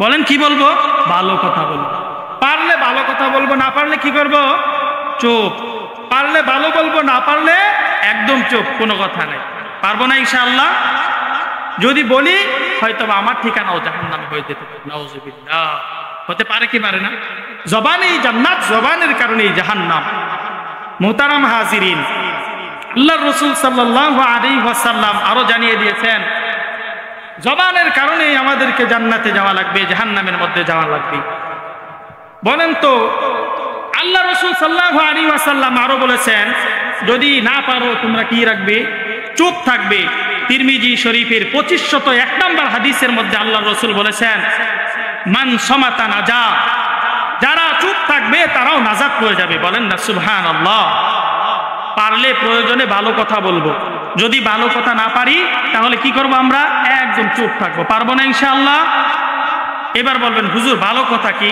বলেন কি বলবো? ভালো কথা বলবো। পারলে ভালো কথা বলবো, না পারলে কি করব? চুপ। পারলে ভালো বলবো, না পারলে একদম চুপ, কোনো কথা নেই। পারবো না ইনশাআল্লাহ? যদি বলি হয়তো আমার ঠিকানাও জাহান্নামে হয়ে যেতে পারে। নাউযুবিল্লাহ। হতে পারে কি পারে না? জবানেই জান্নাত, জবানের কারণেই জাহান্নাম। মুহতারাম হাজিরিন, আল্লাহর রাসূল সাল্লাল্লাহু আলাইহি ওয়াসাল্লাম আরো জানিয়ে দিয়েছেন, জবানের কারণেই আমাদেরকে জান্নাতে যাওয়া লাগবে, জাহান্নামের মধ্যে যাওয়া লাগবে। বলেন তো, আল্লাহ রাসূল সাল্লাল্লাহু আলাইহি ওয়াসাল্লাম আরো বলেছেন, যদি না পারো তোমরা কি রাখবে? চুপ থাকবে। তিরমিজি শরীফের 2501 নম্বর হাদিসের মধ্যে আল্লাহ রাসূল বলেছেন, মান সামাতা নাজা, যারা চুপ থাকবে তারাও নাজাত পেয়ে যাবে। বলেন না সুবহানাল্লাহ। পারলে প্রয়োজনে ভালো কথা বলবো, যদি ভালো কথা না পারি তাহলে কি করব? আমরা একদম চুপ থাকবো। পারবো না ইনশাআল্লাহ? এবার বলবেন, হুজুর ভালো কথা কি?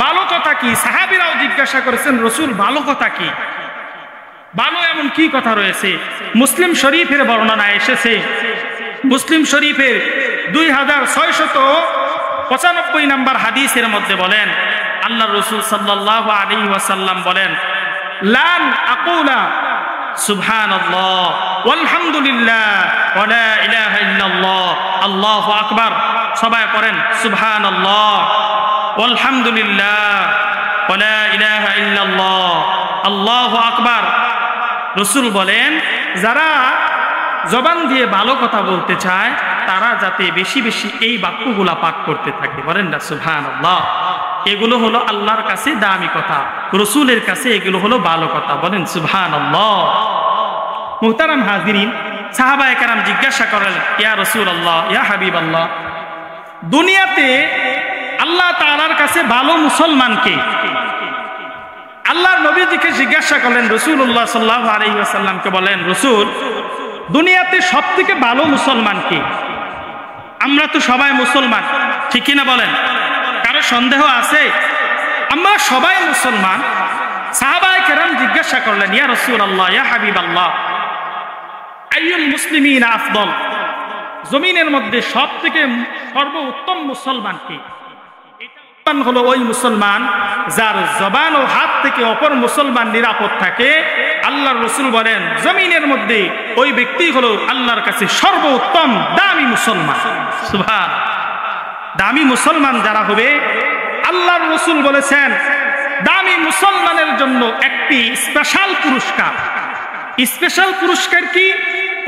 ভালো কথা কি? সাহাবীরাও জিজ্ঞাসা করেছেন, রাসূল ভালো কথা কি? ভালো এমন কি কথা রয়েছে? মুসলিম শরীফের বর্ণনা এসেছে, মুসলিম শরীফের 2695 নম্বর হাদিসের মধ্যে বলেন, আল্লাহ রাসূল সাল্লাল্লাহু আলাইহি ওয়াসাল্লাম বলেন, লান আকুলা সুবহানাল্লাহ ওয়ালহামদুলিল্লাহ ওয়া লা ইলাহা ইল্লাল্লাহ আল্লাহু আকবার। সবাই পড়েন সুবহানাল্লাহ ওয়ালহামদুলিল্লাহ ওয়া লা ইলাহা ইল্লাল্লাহ আল্লাহু আকবার। রাসূল বলেন, যারা জবান দিয়ে ভালো কথা বলতে চায় তারা যাতে বেশি বেশি এই বাক্যগুলা পাঠ করতে থাকে। বলেন না সুবহানাল্লাহ। এগুলো হলো আল্লাহর কাছে দামি কথা, রাসূলের কাছে এগুলো হলো ভালো কথা। বলেন সুবহানাল্লাহ। মুহতারাম হাজিরিন, সাহাবায়ে কেরাম জিজ্ঞাসা করলেন, ইয়া রাসূলুল্লাহ, ইয়া হাবিবাল্লাহ, দুনিয়াতে আল্লাহ তাআলার কাছে ভালো মুসলমান কে? আল্লাহর নবীজিকে জিজ্ঞাসা করলেন, রাসূলুল্লাহ সাল্লাল্লাহু আলাইহি ওয়াসাল্লামকে বলেন, রাসূল, দুনিয়াতে সবথেকে ভালো মুসলমান কে? আমরা তো সবাই মুসলমান, ঠিক কিনা বলেন? কারো সন্দেহ আছে? আমরা সবাই মুসলমান। সাহাবায়ে কেরাম জিজ্ঞাসা করলেন, ইয়া রাসূলুল্লাহ, ইয়া হাবিবাল্লাহ, আইয়ুল মুসলিমিনা আফদল, জমিনের মধ্যে সবথেকে সর্বোত্তম মুসলমান কে? হলো ওই মুসলমান যার জবান ও হাত থেকে অপর মুসলমান নিরাপদ থাকে। আল্লাহর রাসূল বলেন, জমিনের মধ্যে ওই ব্যক্তি হলো আল্লাহর কাছে সর্বোত্তম দামি মুসলমান। সুবহান। দামি মুসলমান যারা হবে, আল্লাহর রাসূল বলেছেন, দামি মুসলমানের জন্য একটি স্পেশাল পুরস্কার। স্পেশাল পুরস্কার কি?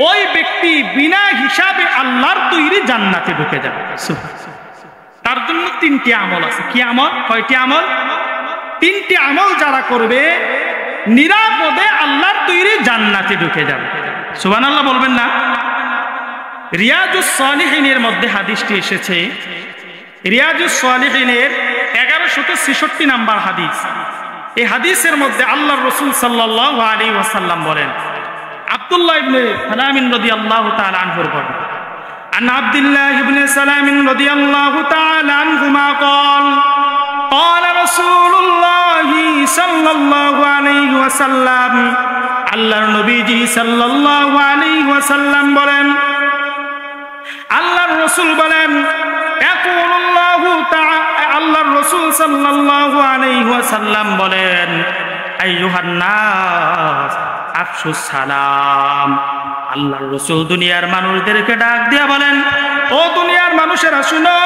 ওই ব্যক্তি বিনা হিসাবে আল্লাহর তৈরি জান্নাতে ঢুকে যাবে। সুবহান। তার জন্য 3টি আমল আছে। কি আমল? কয়টি আমল? 3টি আমল যারা করবে নিরাপদে আল্লাহর তৈরি জান্নাতে ঢুকে যাবে। সুবহানাল্লাহ বলবেন না? রিয়াজুস সালিহিনের মধ্যে হাদিসটি এসেছে, রিয়াজুস সালিহিনের 1166 নম্বর হাদিস। এই হাদিসের মধ্যে আল্লাহর রাসূল সাল্লাল্লাহু আলাইহি ওয়াসাল্লাম বলেন, আব্দুল্লাহ ইবনে সালাম রাদিয়াল্লাহু তাআলা আনহুর বলেন, عن عبد الله بن سلام رضي الله تعالى عنهما قال قال رسول الله صلى الله عليه وسلم আল্লাহর নবীজি সাল্লাল্লাহু আলাইহি ওয়াসাল্লাম বলেন, আল্লাহর রাসূল বলেন, ইয়াকুলুল্লাহু তাআলা, আল্লাহর রাসূল সাল্লাল্লাহু আলাইহি ওয়াসাল্লাম বলেন, আইয়ুহান নাস আফশুস সালাম। আল্লাহর রাসূল দুনিয়ার মানুষদেরকে ডাক দিয়া বলেন, ও দুনিয়ার মানুষেরা শুনো,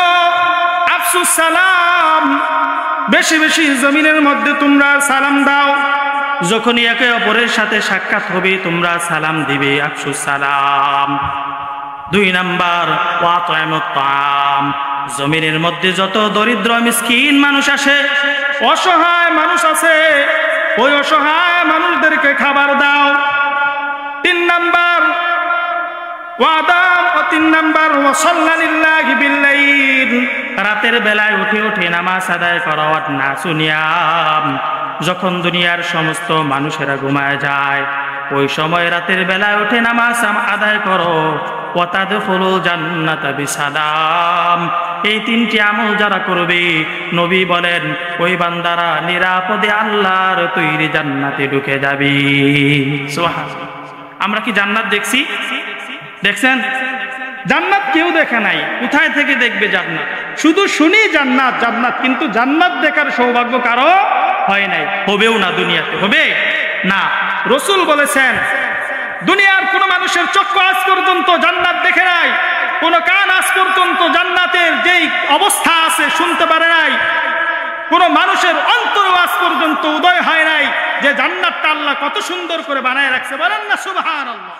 আফসুস সালাম, বেশি বেশি জমিনের মধ্যে তোমরা সালাম দাও। যখনই একে অপরের সাথে সাক্ষাৎ হবে তোমরা সালাম দিবে, আফসুস সালাম। 2 নাম্বার, ওয়াতাইমুত তাআম, জমিনের মধ্যে যত দরিদ্র মিসকিন মানুষ আসে, অসহায় মানুষ আছে, ওই অসহায় মানুষদেরকে খাবার দাও। 3 নাম্বার, ওয়াদাম, ও 3 নাম্বার, ওয়াসাল্লা লিল্লাহি বিল্লাইল, রাতের বেলায় উঠে উঠে নামাজ আদায় করো। না শুনিয়াম, যখন দুনিয়ার সমস্ত মানুষেরা ঘুমায় যায় ওই সময় রাতের বেলায় উঠে নামাজ আদায় করো। ওয়াতাদখুলুল জান্নাতা বিসালাম, এই 3টি আমল যারা করবে নবী বলেন ওই বান্দারা নিরাপদে আল্লাহর তৈরি জান্নাতে ঢুকে যাবে। সুবহানাল্লাহ। আমরা কি জান্নাত দেখছি? দেখছেন? জান্নাত কেউ দেখে নাই। কোথায় থেকে দেখবে জান্নাত? শুধু শুনি জান্নাত জান্নাত, কিন্তু জান্নাত দেখার সৌভাগ্য কারো হয় নাই, হবেও না। দুনিয়াতে হবে না। রাসূল বলেছেন, দুনিয়ার কোন মানুষের চক্ষু আজ পর্যন্ত জান্নাত দেখে নাই, কোন কান আজ পর্যন্ত জান্নাতের যেই অবস্থা আছে শুনতে পারে নাই, কোন মানুষের অন্তর আজ পর্যন্ত উদয় হয় নাই যে জান্নাতটা আল্লাহ কত সুন্দর করে বানায় রাখছে। বলেন না সুবহানাল্লাহ।